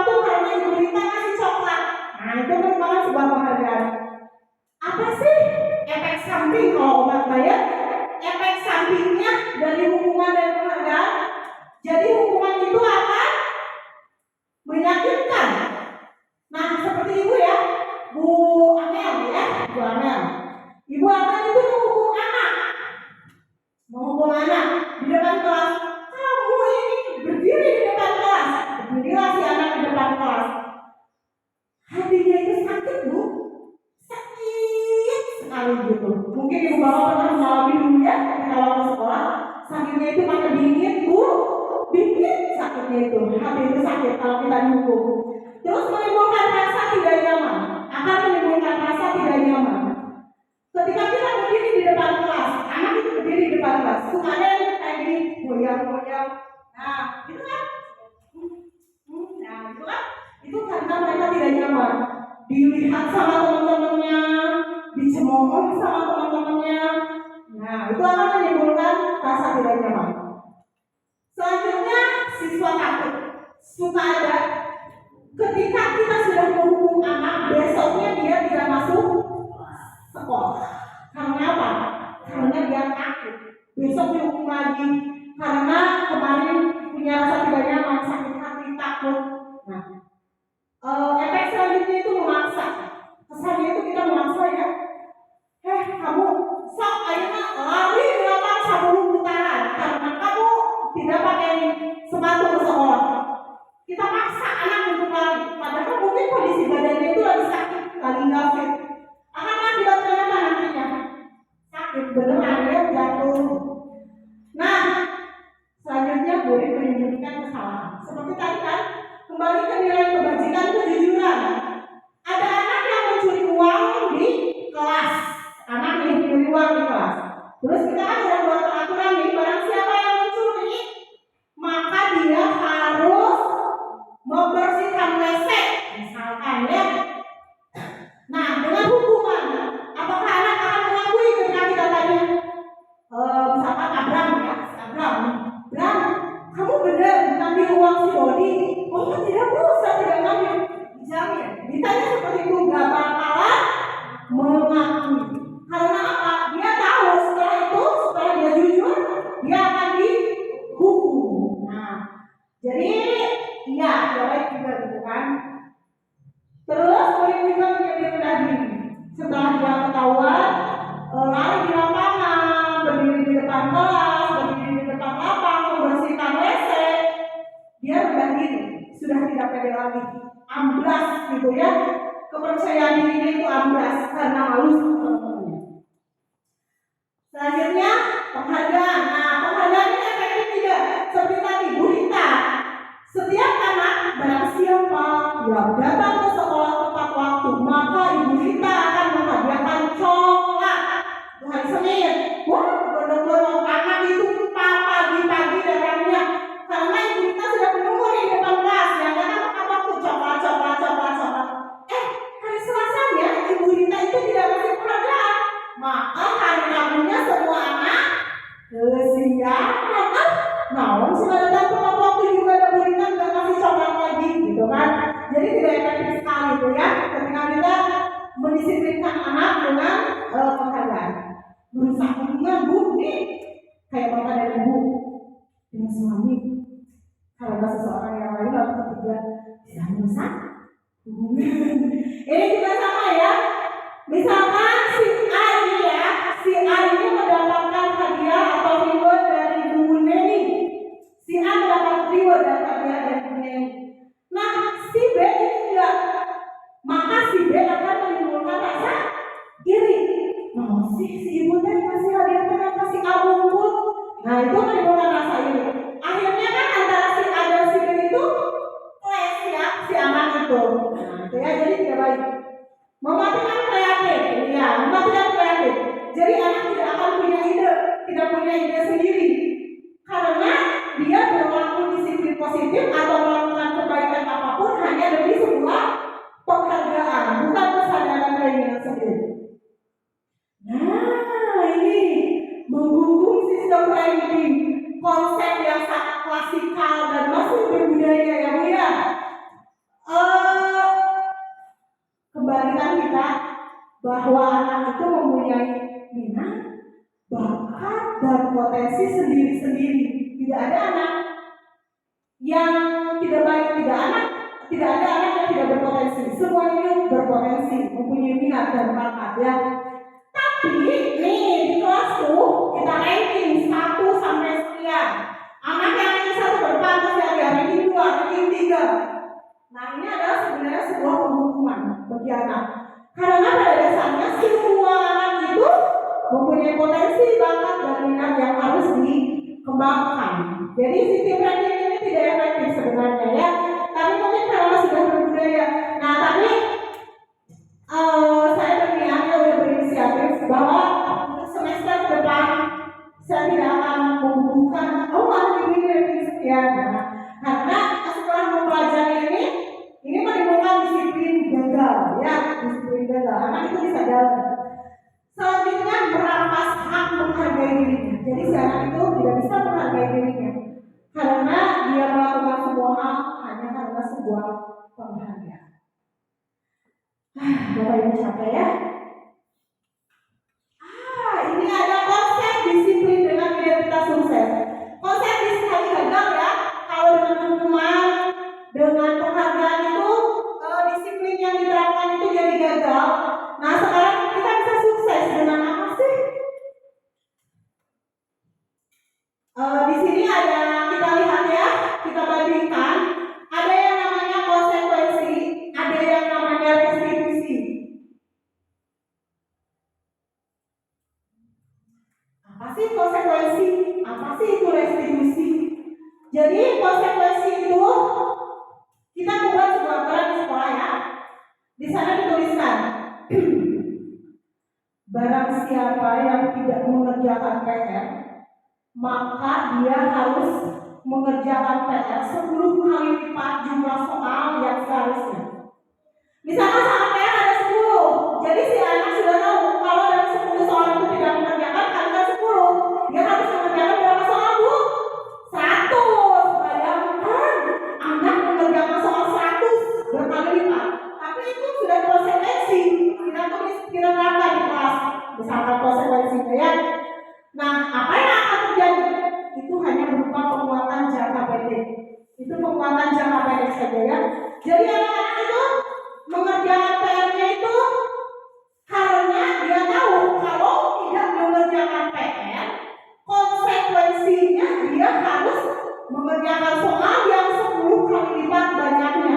Mungkin ibu bapak pernah mengalami dulu ya, ketika waktu sekolah, sakitnya itu pakai bingit, Bu. Bingit sakitnya itu, hati itu sakit kalau kita dihukum. Terus menimbulkan rasa tidak nyaman, akan menimbulkan rasa tidak nyaman. Ketika kita berdiri di depan kelas, anak itu berdiri di depan kelas, suka ada yang kayak gini, goyang-goyang. Nah, itu kan, itu karena mereka tidak nyaman. Dilihat sama teman-temannya, dicemooh sama teman-temannya. Nah, itu akan menimbulkan rasa tidak nyaman. Selanjutnya, siswa takut. Suka ada ketika kita sudah menghukum anak, besoknya dia tidak masuk sekolah. Karena apa? Karena dia takut. Besok dihukum lagi karena kemarin punya rasa tidak nyaman, sakit hati, takut. Nah, efek selanjutnya itu memaksa. Kesannya itu kita memaksa ya. Kamu sok ayo lari 10 putaran karena kamu tidak pakai sepatu ke sekolah. Kita paksa anak untuk lari, padahal mungkin kondisi badannya itu lagi sakit, lagi nggak fit. Akan akibatnya apa nantinya? Sakit beneran ya, jatuh. Nah, selanjutnya boleh menyembunyikan kesalahan. Seperti tadi kan, kembali ke nilai kebajikan kejujuran. Ada anak yang mencuri uang di kelas, anak yang mencuri uang di kelas. Terus kita kan sudah buat peraturan nih, barang siapa yang mencuri, maka dia harus membersihkan WC, misalkan ya. Nah, dengan hukuman, apakah anak akan mengakui ketika kita tanya, misalkan Abram ya, Abram, kamu benar mengambil uang si Dodi? Oh tidak Bu, saya tidak ngambil. Dijamin. Ditanya seperti itu nggak bakalan mengakui. Karena apa? Dia tahu setelah dia jujur, dia akan dihukum. Nah, jadi iya, baik juga gitu kan. Terus murid juga menjadi rendah diri. Setelah dia ketahuan, lari di lapangan, berdiri di depan kelas, berdiri di depan lapang, membersihkan WC, dia rendah diri, sudah tidak pede lagi, amblas gitu ya. Kepercayaan dirinya itu amblas karena malu sama teman-temannya. Selanjutnya penghargaan. Nah, penghargaan ini efektif tidak? Seperti tadi berita. Setiap anak barang siapa yang datang ke sekolah tepat waktu, maka Ibu Rita akan menghadiahkan coklat. Hari Senin, wah benar-benar anak itu pagi-pagi datangnya karena Ibu Rita sudah menunggu di depan kelas. Yang datang tepat waktu, coklat. Hari Selasanya Ibu Rita itu tidak kasih penghargaan, maka hari Rabunya semua anak kesiangan. Nah, sudah datang tepat waktu juga ada berita nggak kasih coklat lagi, gitu kan? Jadi tidak efektif sekali itu ya. Ketika kita mendisiplinkan anak dengan penghargaan, berusaha hubungan Bu, nih kayak bapak dan ibu dengan suami. Karena seseorang yang lain atau ketiga bisa merusak hubungan. Ini juga sama ya. Misalkan si A ini mendapatkan hadiah atau reward dari Bu Neni. Si A mendapat reward dan hadiah dari Bu Neni. Nah, si B ini enggak. Maka si B akan menimbulkan rasa iri. Nah, si ibu tadi kasih hadiah ternyata si A mumput. Nah, itu menimbulkan rasa iri. Akhirnya kan antara si A dan si B itu clash ya, si anak itu. Nah, itu ya, jadi tidak baik. Mematikan kreatif, ya, mematikan kreatif. Jadi anak tidak akan punya ide sendiri, karena dia berlaku disiplin positif atau melakukan kebaikan apapun hanya demi sebuah penghargaan, bukan kesadaran dirinya sendiri. Nah, ini menghukum sistem ranking, konsep yang sangat klasikal dan masih berbudaya ya Bu ya. Kembalikan kita bahwa anak itu mempunyai minat, bakat, dan potensi sendiri-sendiri. Tidak ada anak yang tidak baik, tidak ada anak yang tidak berpotensi. Semuanya berpotensi, mempunyai minat dan bakat ya. Tapi nih di kelasku kita ranking 1 sampai sekian. Anak yang ranking 1 berpantas ya, ranking 2, ranking 3. Nah, ini adalah sebenarnya sebuah penghukuman bagi anak. Karena pada dasarnya semua anak itu mempunyai potensi, bakat, dan minat yang harus dikembangkan. Jadi sistem ranking ini tidak efektif sebenarnya ya. Tapi mungkin karena sudah berbudaya. Nah, tapi saya berniatnya udah berinisiatif bahwa untuk semester depan saya tidak akan membutuhkan ini ranking sekian. Nah, karena setelah mempelajari ini menimbulkan disiplin gagal ya, disiplin gagal. Anak itu bisa jalan. Selanjutnya merampas hak menghargai dirinya. Jadi si anak itu tidak bisa menghargai dirinya karena dia melakukan semua hal hanya karena sebuah penghargaan. Bapak Ibu capek ya? Ini ada konsep disiplin dengan identitas sukses. Konsep disiplin gagal ya. Kalau dengan hukuman, dengan penghargaan itu disiplin yang diterapkan itu jadi gagal. Nah sekarang kita bisa sukses dengan apa sih? Di sini ada kita lihat ya, kita bandingkan. Ada yang namanya konsekuensi, ada yang namanya restitusi. Apa sih konsekuensi? Apa sih itu restitusi? Jadi konsekuensi itu kita membuat sebuah aturan di sekolah ya. Di sana dituliskan barang siapa yang tidak mengerjakan PR, maka dia harus mengerjakan PR 10 kali lipat jumlah soal yang seharusnya. Misalkan soal PR ada 10, jadi si anak sudah tahu kalau dari 10 soal itu tidak mengerjakan, kalikan 10, dia harus mengerjakan berapa soal Bu? 100. Bayangkan anak mengerjakan soal 100 berkali lipat. Tapi itu sudah konsekuensi. Kita terapkan di kelas, misalkan konsekuensinya ya. Nah, apa yang akan terjadi? Itu hanya berupa penguatan jangka pendek. Itu penguatan jangka pendek saja ya. Jadi anak-anak itu mengerjakan PR-nya itu karena dia tahu kalau tidak mengerjakan PR, konsekuensinya dia harus mengerjakan soal yang 10 kali lipat banyaknya.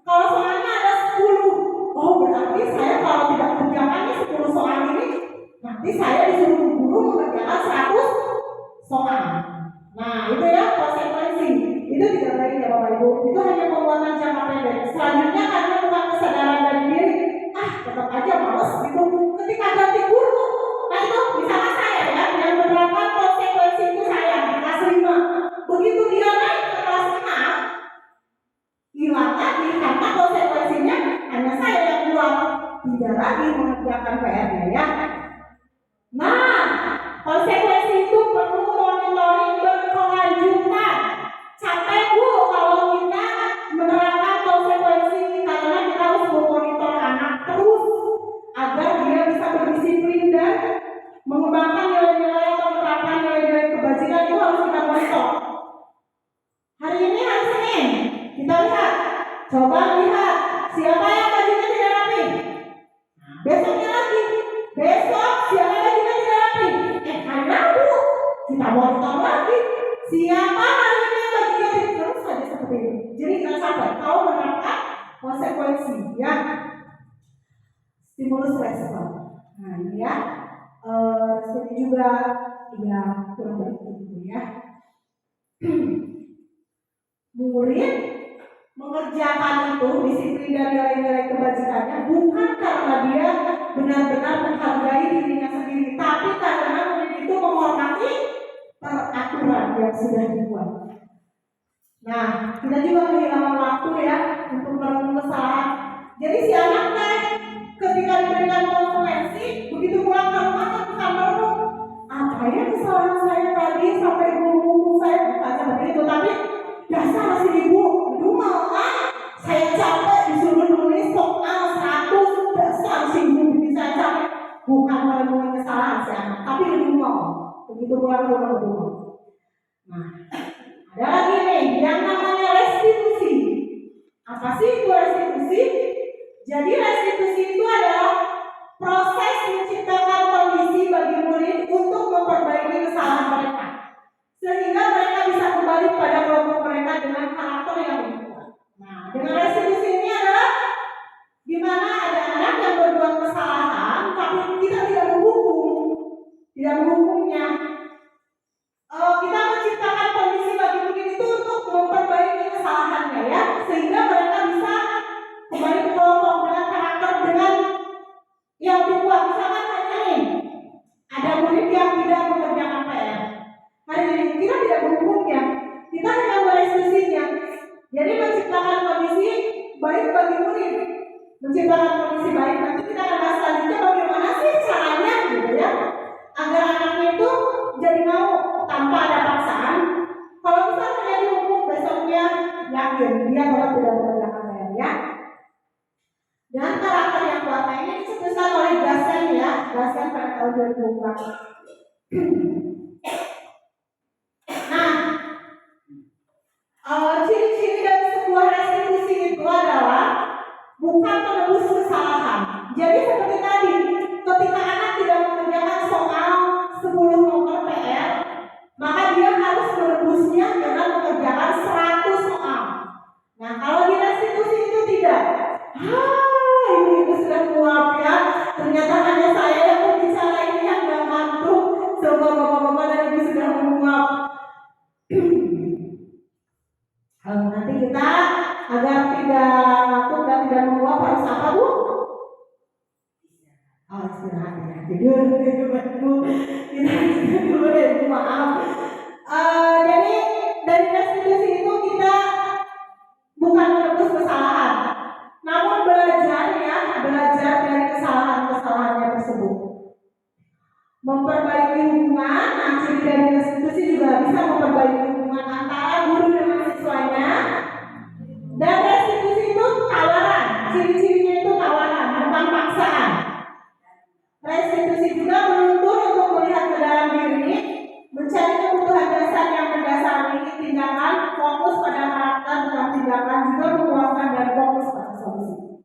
Kalau soalnya ada 10, oh berarti saya kalau tidak mengerjakan 10 soal ini, nanti saya disuruh guru mengerjakan 100 soal. Nah itu ya konsekuensi. Itu tidak baik ya Bapak Ibu. Itu hanya penguatan jangka pendek. Selanjutnya karena bukan kesadaran dari diri, tetap aja males gitu. Ketika ganti guru, nah itu misalnya saya ya, yang menerapkan konsekuensi itu saya di kelas 5. Begitu dia naik ke kelas 6, hilang lagi karena konsekuensinya hanya saya yang buat, tidak lagi mengerjakan PR-nya ya. Nah, konsekuensi itu perlu monitoring berkelanjutan. Capek Bu kalau kita menerapkan konsekuensi karena kita harus memonitor anak terus agar dia bisa berdisiplin dan mengembangkan nilai-nilai atau menerapkan nilai-nilai kebajikan itu harus kita monitor. Hari ini hari Senin, kita lihat, coba lihat siapa yang bajunya tidak rapi. Besoknya lagi, besok siapa yang bajunya tidak rapi. Hari Rabu kita monitor lagi, siapa hari ini yang bajunya terus saja seperti itu. Jadi jangan sampai kalau menerapkan konsekuensi ya, stimulus respon. Nah ini ya, seperti juga ya kurang baik gitu ya. Murid mengerjakan itu disiplin dan nilai-nilai kebajikannya bukan karena dia benar-benar menghargai dirinya sendiri, tapi karena murid itu menghormati peraturan yang sudah dibuat. Nah, kita juga kehilangan waktu ya untuk merenung kesalahan. Jadi si anak ketika diberikan konsekuensi, begitu pulang ke rumah kan bisa merenung, apa ya kesalahan saya tadi sampai guru saya bukan seperti itu, tapi dasar si ibu, aduh malah saya capek disuruh nulis soal 100, dasar si ibu bikin saya capek. Bukan merenungi kesalahan si anak, tapi ngomong. Begitu pulang ke rumah. Nah, ada lagi nih yang namanya restitusi. Apa sih itu restitusi? Jadi restitusi itu adalah proses menciptakan kondisi bagi murid untuk memperbaiki kesalahan mereka, sehingga mereka bisa kembali pada kelompok mereka dengan karakter yang lebih kuat. Nah, dengan restitusi ini adalah di mana ada anak yang berbuat kesalahan, tapi kita tidak menghukum, ingin menciptakan kondisi baik, nanti kita akan bahas selanjutnya bagaimana sih caranya gitu ya, agar anaknya itu jadi mau tanpa ada paksaan. Kalau misalnya dia dihukum besoknya, yakin dia bakal tidak mengerjakan PR ya. Dan karakter yang kuatnya ini dicetuskan oleh Gassen ya, Gassen pada tahun 2004. Nah, ciri-ciri dari sebuah restitusi itu adalah bukan menebus kesalahan. Jadi seperti tadi, ketika anak tidak mengerjakan soal 10 nomor PR, maka dia harus menebusnya dengan mengerjakan 100 soal. Nah, kalau di restitusi itu tidak. Ibu sudah muap ya. Ternyata hanya saya yang berbicara ini yang gak ngantuk. Semua bapak-bapak dan ibu sudah menguap. Nanti kita agar tidak ngantuk dan tidak menguap harus apa, Bu? Istirahat ya. Tidur Bu. Kita istirahat dulu ya, Bu. Maaf. Jadi dari restitusi itu kita bukan menebus kesalahan, namun belajar dari kesalahan-kesalahannya tersebut. Memperbaiki hubungan, ciri dari restitusi juga bisa memperbaiki hubungan antara guru dengan siswanya. Dan restitusi itu tawaran, ciri-cirinya itu tawaran, bukan paksaan. Restitusi juga menuntut untuk melihat ke dalam diri, mencari kebutuhan dasar yang mendasari tindakan, fokus pada karakter bukan tindakan, juga menguatkan dan fokus pada solusi.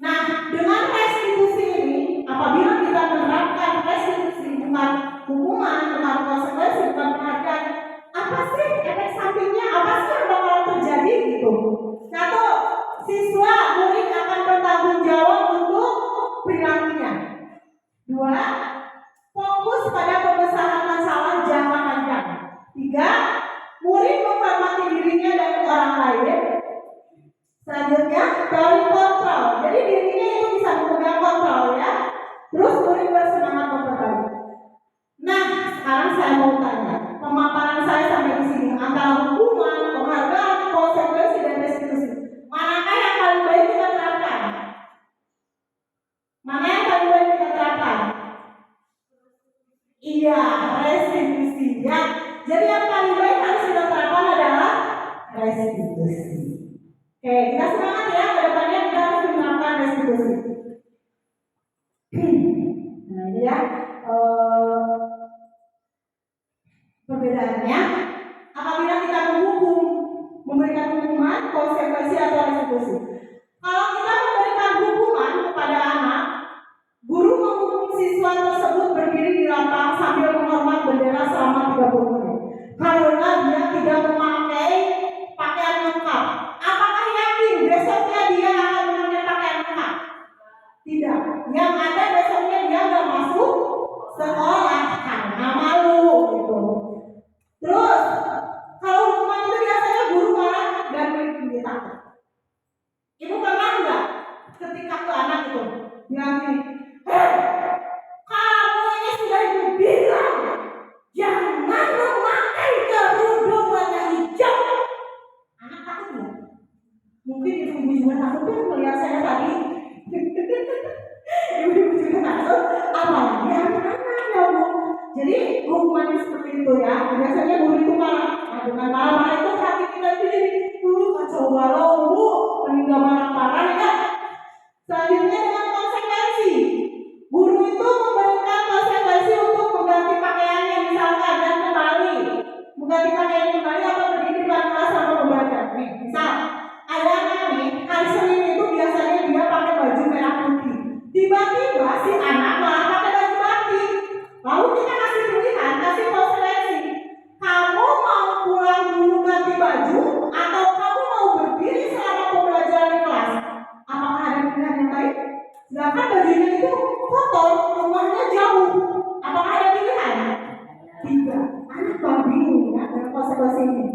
Nah, dengan restitusi ini, apabila kita menerapkan restitusi bukan hukuman, bukan konsekuensi, bukan penghargaan, apa sih efek sampingnya? Apa sih yang bakal terjadi gitu? Satu, siswa murid akan bertanggung jawab untuk perilakunya. Dua, fokus pada pembesaran masalah jangka panjang. Tiga, murid menghormati dirinya dan orang lain. Selanjutnya, teori kontrol. Jadi dirinya itu bisa memegang kontrol ya. Terus murid bersemangat memperbaiki. Nah, sekarang saya mau tanya, pemaparan saya sampai di sini antara hukuman, penghargaan, konsekuensi dan restitusi. Manakah yang paling baik kita terapkan? Mana yang paling baik kita terapkan? Iya, restitusi ya. Jadi yang paling baik harus kita terapkan adalah restitusi. Oke, kita semangat ya, ke depannya kita harus menerapkan restitusi. Nah ini ya, perbedaannya apabila kita menghukum, memberikan hukuman, konsekuensi atau restitusi. Kalau kita memberikan hukuman kepada anak, guru menghukum siswa tersebut berdiri di lapang sambil menghormat bendera selama 30 menit karena dia tidak memakai pakaian lengkap. Apakah yakin besoknya dia akan memakai pakaian lengkap? Tidak. Yang ada besoknya dia nggak masuk sekolah karena malu gitu. Terus kalau hukuman itu biasanya guru marah dan murid takut. Ibu pernah nggak ketika ke anak itu bilang gini, kamu ini sudah ibu bilang jangan memakai kerudung warna hijau. Anak takut nggak? Mungkin ibu juga takut kan melihat saya tadi. Ibu juga takut, apalagi anak-anak ya Bu. Jadi hukumannya seperti itu ya. Biasanya guru itu marah. Nah, dengan marah-marah itu hati kita jadi kacau balau Bu, meninggal marah-marah ya. Selanjutnya dengan konsekuensi. Guru itu memberikan konsekuensi untuk mengganti pakaiannya misalkan dan kembali. Mengganti pakaian kembali atau berdiri di depan kelas sama pembelajaran. Nih, misal ada anak nih, hari Senin itu biasanya dia pakai baju merah putih. Tiba-tiba si anak malah pakai baju batik. Lalu kita kasih pilihan, kasih konsekuensi. Kamu mau pulang dulu ganti baju atau kamu mau berdiri selama pembelajaran di kelas? Apakah ada pilihan yang baik? Sedangkan bajunya itu kotor, rumahnya jauh. Apakah ada pilihan? Tidak. Anak malah bingung ya dengan konsekuensi ini.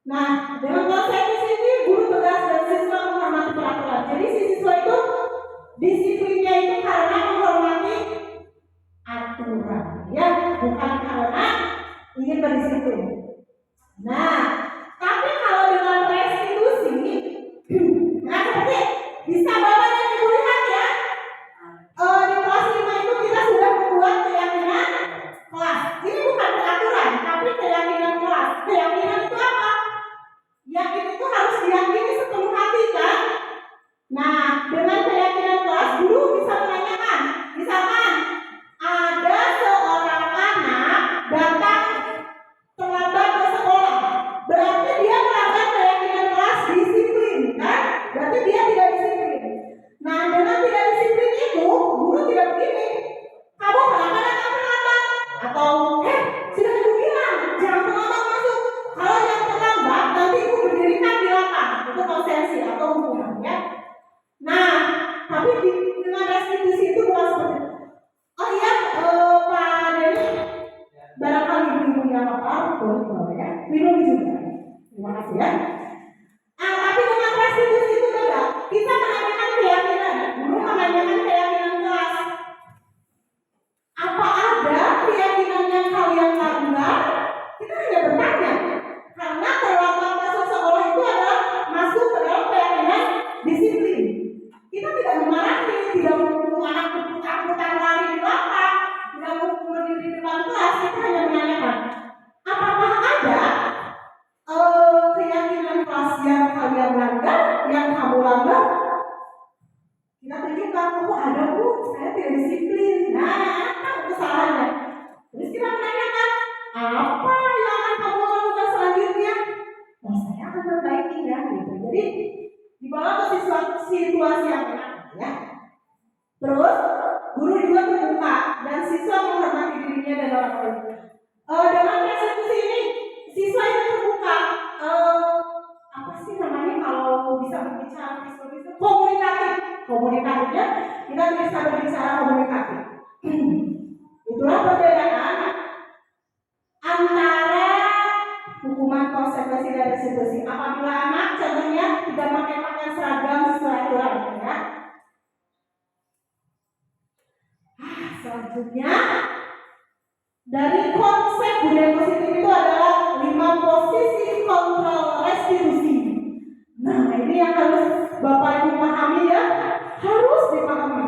Nah, dengan konsekuensi ini guru tegas dan siswa menghormati peraturan. Jadi si siswa itu disiplinnya itu karena menghormati aturan, ya, bukan karena ingin berdisiplin. Nah, tapi kalau dengan restitusi, nah seperti Kita tidak memarahi, tidak memukul anak berputar-putar lari di belakang, tidak memukul di depan kelas. Kita hanya menanyakan, apakah ada keyakinan kelas yang kalian langgar, yang kamu langgar? Kita tunjukkan, oh ada bu, saya tidak disiplin. Nah, apa kesalahannya? Terus kita menanyakan, apa yang akan kamu lakukan selanjutnya? Oh, saya akan perbaikinya gitu. Jadi dibawa ke situasi yang enak ya. Terus guru juga terbuka dan siswa menghormati dirinya dan orang lain. Dengan persekusi ini siswa itu terbuka. Apa sih namanya kalau bisa berbicara itu komunikatif. Komunikatifnya kita bisa berbicara komunikatif. Itulah perbedaan antara hukuman konsekuensi dan restitusi. Apabila anak contohnya tidak pakai pakaian seragam sesuai aturan ya. Selanjutnya dari konsep budaya positif itu adalah 5 posisi kontrol restitusi. Nah ini yang harus Bapak Ibu pahami ya, harus dipahami.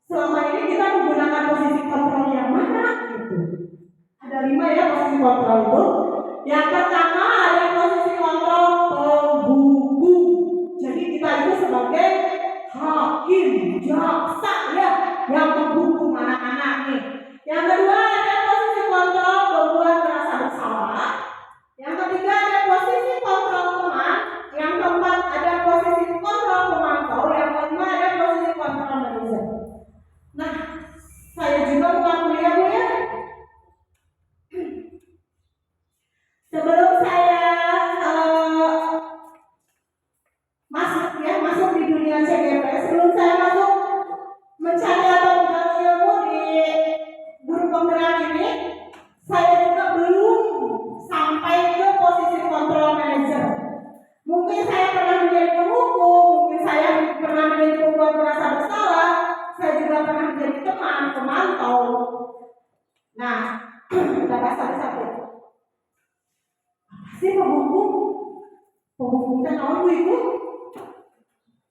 Selama ini kita menggunakan posisi kontrol yang mana gitu. Ada 5 ya posisi kontrol itu. Yang pertama ada posisi kontrol penghukum. Jadi kita itu sebagai hakim, jaksa ya, yang menghukum anak-anak nih. Yang kedua ada posisi kontrol pembuat merasa bersalah. Yang ketiga ada posisi kontrol teman. Yang keempat ada posisi kontrol pemantau. Yang kelima ada posisi kontrol manajer. Nah, saya juga bukan kuliah Bu ya. Sebelum saya masuk di dunia CGP, sebelum saya masuk mencari atau menggali ilmu di guru penggerak ini, saya juga belum sampai ke posisi kontrol manager. Mungkin saya pernah menjadi penghukum, mungkin saya pernah menjadi pembuat merasa bersalah, saya juga pernah menjadi teman, pemantau. Nah, kita bahas satu-satu. Si penghukum, penghukumnya tahu ibu.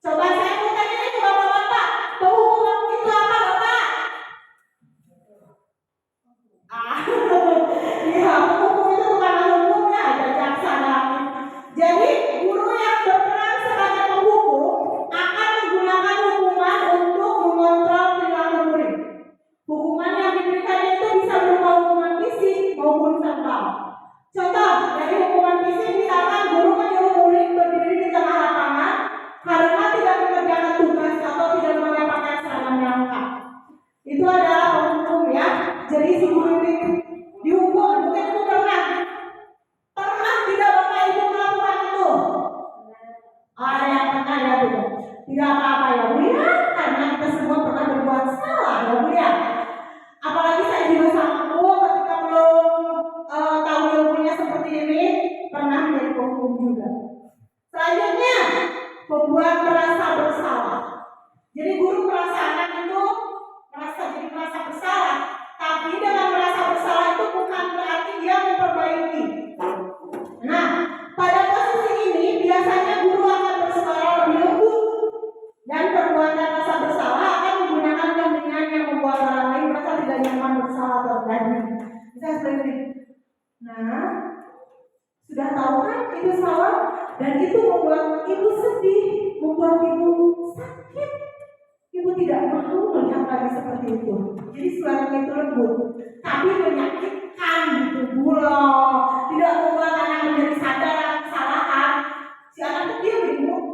Coba saya mau tanya ke bapak-bapak, penghukum itu apa bapak? Iya, penghukum itu bukan hukumnya, ada jaksa. Jadi guru yang berperan sebagai penghukum akan menggunakan hukuman untuk mengontrol perilaku murid. Hukuman yang diberikan itu bisa berupa hukuman fisik maupun verbal. Contoh dari hukuman fisik misalkan guru menyuruh murid berdiri di tengah lapangan karena tidak mengerjakan tugas atau tidak memakai pakaian seragam yang lengkap. Itu adalah penghukum ya. Jadi si guru ini dihukum, mungkin itu pernah tidak bapak ibu melakukan itu. Ada yang pernah ya Bu. Tidak apa-apa ya Bu ya, karena kita semua pernah berbuat salah ya Bu ya. Apalagi saya juga sama Bu ketika belum tahu ilmunya seperti ini, pernah menjadi penghukum juga. Selanjutnya, pembuat merasa bersalah. Jadi guru merasa anak itu merasa bersalah, tapi dengan merasa bersalah itu bukan berarti dia memperbaiki. Nah, pada posisi ini biasanya guru akan bersuara lebih lembut dan perbuatan rasa bersalah akan menggunakan kemungkinan yang membuat orang lain merasa tidak nyaman bersalah terjadi. Bisa seperti ini. Nah, sudah tahu kan itu salah dan itu membuat ibu sedih, membuat ibu sakit. Ibu tidak mau melihat lagi seperti itu. Jadi suaranya itu lembut, tapi menyakitkan gitu loh. Tidak membuat anak menjadi sadar akan kesalahan. Si anak itu dia bingung,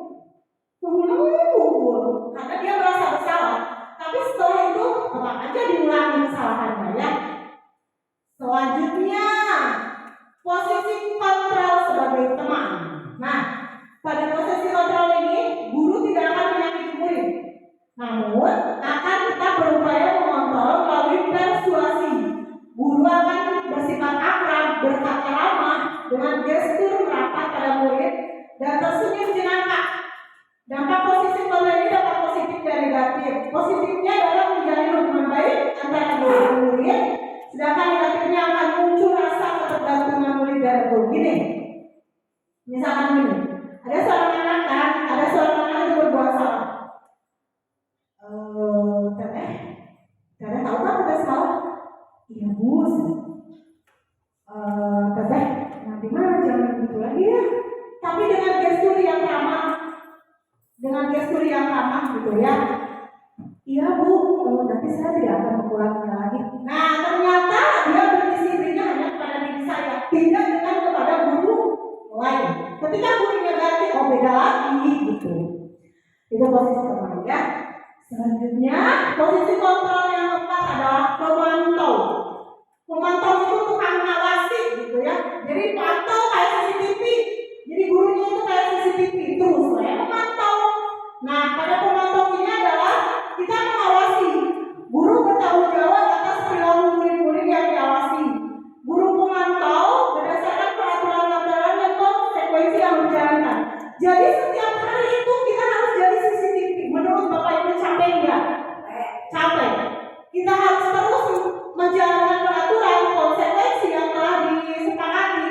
karena dia merasa bersalah. Tapi setelah itu tetap aja diulangi kesalahannya ya. Selanjutnya posisi kontrol sebagai teman. Nah, pada posisi kontrol ini guru tidak akan menyakiti murid, namun akan tetap berupaya mengontrol melalui persuasi. Guru akan bersifat akrab, berkata ramah, dengan gestur merapat pada murid dan tersenyum jenaka. Dampak posisi kontrol ini dapat positif dan negatif. Positifnya adalah menjalin hubungan baik antara guru dan murid, sedangkan negatifnya akan muncul rasa ketergantungan murid dan guru. Gini, misalkan gini, ada seorang anak yang berbuat salah. Iya Bu, teteh nanti mah jangan begitu lagi ya. Tapi dengan gestur yang ramah, gitu ya. Iya Bu, nanti saya tidak akan mengulanginya lagi. Nah ternyata dia berdisiplinnya hanya kepada diri saya, tidak dengan kepada guru lain. Ketika gurunya ganti, oh beda lagi gitu. Itu posisi pertama ya. Selanjutnya posisi kontrol yang keempat adalah pemantau. Pemantau itu tukang ngawasi gitu ya. Jadi pantau kayak CCTV. Jadi gurunya itu kayak CCTV terus saya memantau. Nah pada pemantau ini adalah kita mengawasi. Guru bertanggung jawab atas perilaku murid-murid yang diawasi. Guru pemantau berdasarkan peraturan-peraturan dan konsekuensi yang dijalankan. Jadi setiap hari itu kita harus jadi CCTV. Menurut Bapak Ibu capek nggak? Capek. Kita harus terus menjalankan peraturan konsekuensi yang telah disepakati.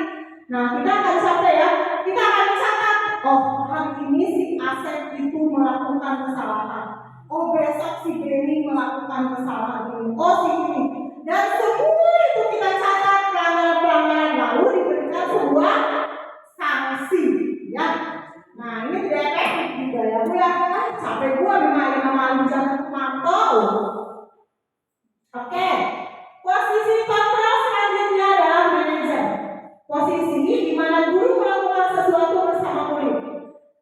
Nah kita akan capek ya. Kita akan catat. Oh hari ini si Asep itu melakukan kesalahan. Oh besok si Benny melakukan kesalahan ini. Oh si ini. Dan semua itu kita catat pelanggaran-pelanggaran lalu diberikan sebuah sanksi. Ya. Nah ini tidak efektif juga ya Bu ya. Capek gua memang malu jangan pemantau. Oke. Posisi kontrol selanjutnya adalah manajer. Posisi di mana guru melakukan sesuatu bersama murid,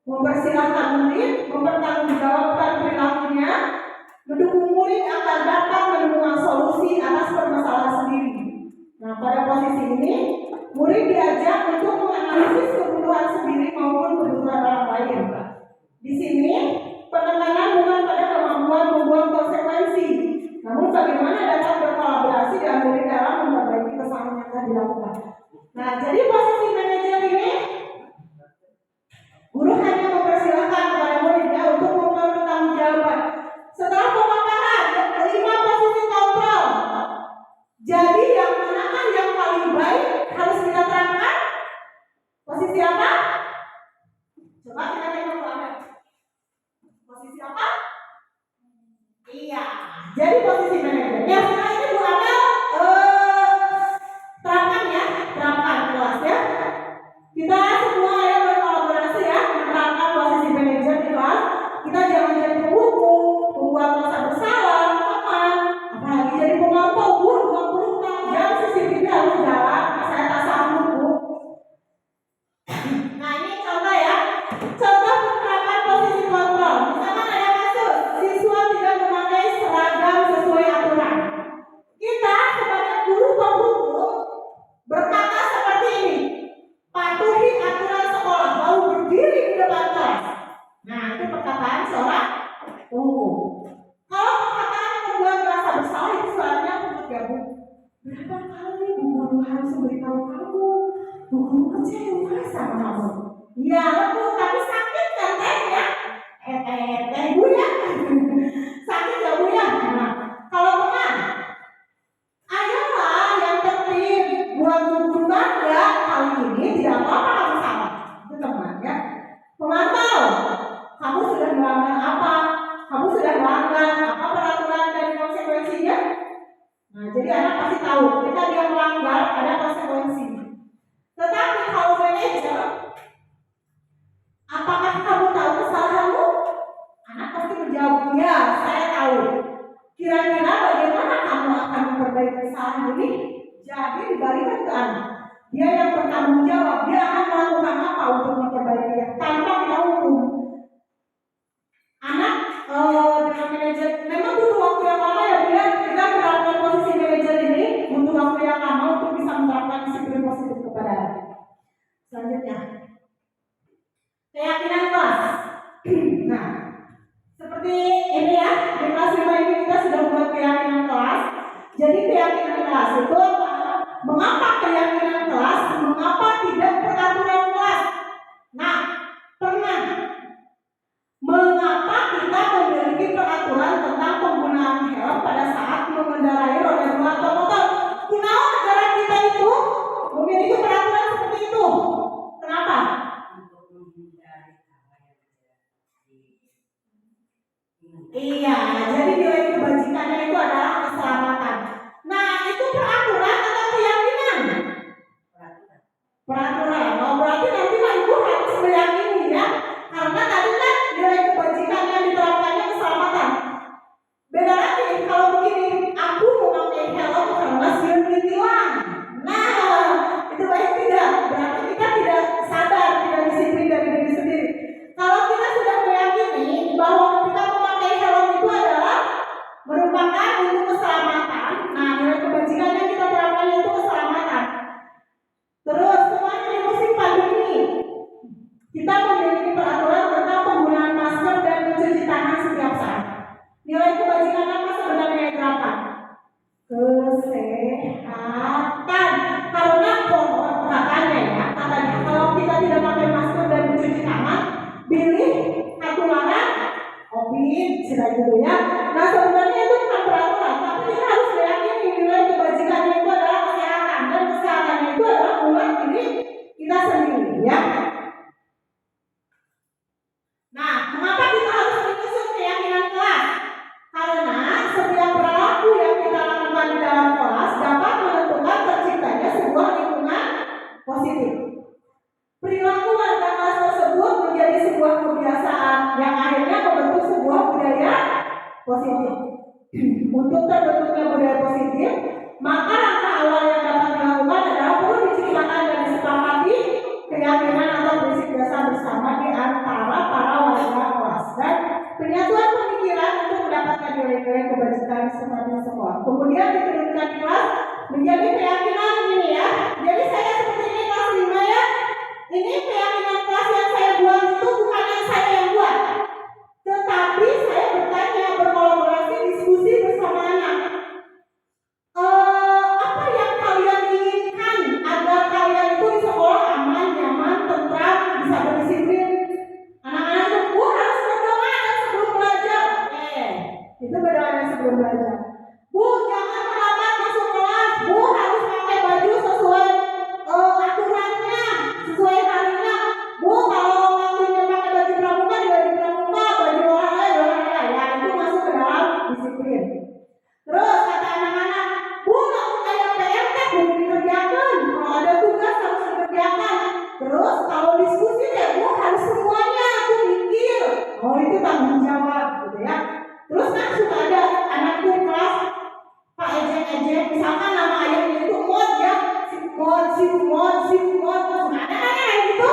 mempersilahkan murid, mempertanggungjawabkan perilakunya, mendukung murid agar dapat menemukan solusi atas permasalahan sendiri. Nah, pada posisi ini, murid diajak untuk menganalisis kebutuhan sendiri maupun kebutuhan orang lain. Di sini, penekanan bukan pada kemampuan membuat konsekuensi, namun bagaimana dapat berkolaborasi dengan murid dalam memperbaiki kesalahan yang telah dilakukan. Nah, jadi posisi manajer ini, guru hanya mempersilahkan kepada muridnya untuk mempertanggungjawabkan. Setelah pemaparan, yang kelima posisi kontrol. Jadi yang manakah yang paling baik harus kita terangkan? Posisi apa? Coba kita tengok ke. Posisi apa? Iya. Jadi posisi manajer. Ya, setelah ini Bu Amel terapkan kelas ya. Kita semua ya berkolaborasi ya, menerapkan posisi manajer di kelas. Kita jangan jadi penghukum, membuat merasa bersalah, teman, apalagi jadi pemantau Bu, 20 jam CCTV harus jalan. Saya tak sanggup Bu. Nah ini contoh ya. Contoh penerapan posisi kontrol. Misalkan ada kasus siswa tidak memakai seragam sesuai aturan. Kita sebagai guru penghukum berkata seperti ini, patuhi aturan sekolah, lalu berdiri di depan kelas. Nah itu perkataan seorang penghukum. Kalau perkataan membuat merasa bersalah itu soalnya untuk gabung. Berapa kali Bu Guru harus memberitahu kamu, Bu Guru kecewa sama kamu. Ya betul, tapi sakit kan teh ya? Bu ya, sakit ya Bu ya. Nah, kalau teman, ayolah yang tertib buat Bu Guru bangga. Kali ini tidak apa-apa kamu salah. Itu teman ya. Pemantau, kamu sudah melanggar apa? Kamu sudah melanggar apa peraturan dan konsekuensinya? Nah, jadi anak pasti tahu. Ketika dia melanggar ada konsekuensi. Tetapi kalau manajer, apakah kamu tahu kesalahanmu? Anak pasti menjawab, ya saya tahu. Kira-kira bagaimana kamu akan memperbaiki kesalahan ini? Jadi dibalikan ke anak. Dia yang bertanggung jawab, dia akan melakukan apa untuk memperbaikinya tanpa kita hukum. Anak dengan manajer memang butuh waktu yang lama ya Bu ya. Kita menerapkan posisi manajer ini butuh waktu yang lama untuk bisa menerapkan disiplin positif kepada anak. Selanjutnya, keyakinan kelas. Nah, seperti ini ya, di kelas 5 ini kita sudah membuat keyakinan kelas. Jadi keyakinan kelas itu mengapa keyakinan kelas, mengapa tidak peraturan kelas. Nah, pernah mengapa kita memiliki peraturan tentang penggunaan helm pada saat mengendarai roda 2 atau motor? Kenapa negara kita itu memiliki peraturan seperti itu? Kenapa? Iya, jadi nilai kebajikannya itu adalah keselamatan. Nah, itu peraturan sudah gitu ya. Nah sebenarnya itu bukan peraturan, tapi kita harus meyakini nilai kebajikannya itu adalah kesehatan, dan kesehatannya itu adalah mulai diri kita sendiri ya. Nah, mengapa kita harus menyusun keyakinan kelas? Karena setiap perilaku yang kita lakukan di dalam kelas dapat menentukan terciptanya sebuah lingkungan positif. Perilaku warga kelas tersebut menjadi sebuah kebiasaan yang akhirnya membentuk sebuah budaya positif. Untuk terbentuknya budaya positif, maka langkah awal yang dapat dilakukan adalah perlu diciptakan dan disepakati keyakinan atau prinsip dasar bersama di antara para warga kelas dan penyatuan pemikiran untuk mendapatkan nilai-nilai kebajikan seperti sekolah. Kemudian diturunkan di kelas menjadi keyakinan ini ya. Jadi saya seperti ini kelas 5 ya. Ini keyakinan kelas yang saya buat itu bukan yang saya yang buat, tetapi saya bertanya, berkolaborasi, diskusi bersama anak. Apa yang kalian inginkan agar kalian itu di sekolah aman, nyaman, tentram, bisa berdisiplin? Anak-anak itu harus berdoa dan sebelum belajar. Itu berdoa dan sebelum belajar. Bu, jangan terlambat masuk kelas. Bu, harus pakai baju sesuai aturannya, sesuai harinya. Bu, kalau waktunya pakai baju pramuka, di baju pramuka, baju olahraga, ya itu masuk ke dalam disiplin. Terus kata anak-anak, Bu, kalau kayak PR teh belum dikerjakan, kalau ada tugas harus dikerjakan. Terus kalau diskusi deh, Bu, harus semuanya aku mikir. Oh itu tanggung jawab gitu ya. Terus kan suka ada anak di kelas Pak ejek-ejek, misalkan nama ayahnya itu mod ya, si mod, suka ada kan kayak gitu.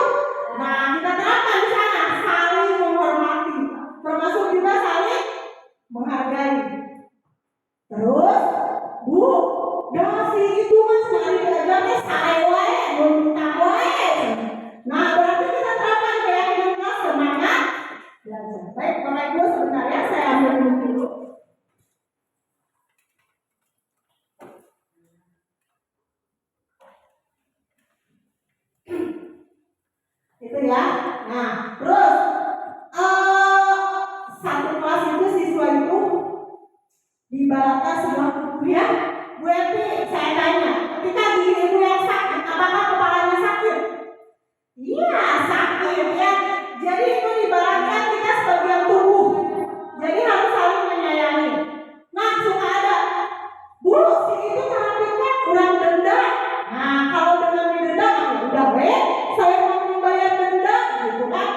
Nah kita terapkan di sana saling menghormati, termasuk juga saling menghargai. Terus, Bu, dasi itu mas sekali diajarnya saya wae, minta wae. Nah berarti kita terapkan keyakinan kelas semangat belajar. Baik, Bapak Ibu sebenarnya saya ambil dulu. Itu ya. Nah, terus satu kelas itu siswa itu diibaratkan sebuah buku ya. Bu Epi, saya tanya, ketika gigi ibu yang sakit, apakah kepalanya sakit? Iya, sakit ya. Jadi itu ibaratkan kita sebagai tubuh. Jadi harus saling menyayangi. Nah, suka ada, Bu, si itu terapinya kurang denda. Nah, kalau dengan denda, udah baik, saya mau membayar denda, gitu kan?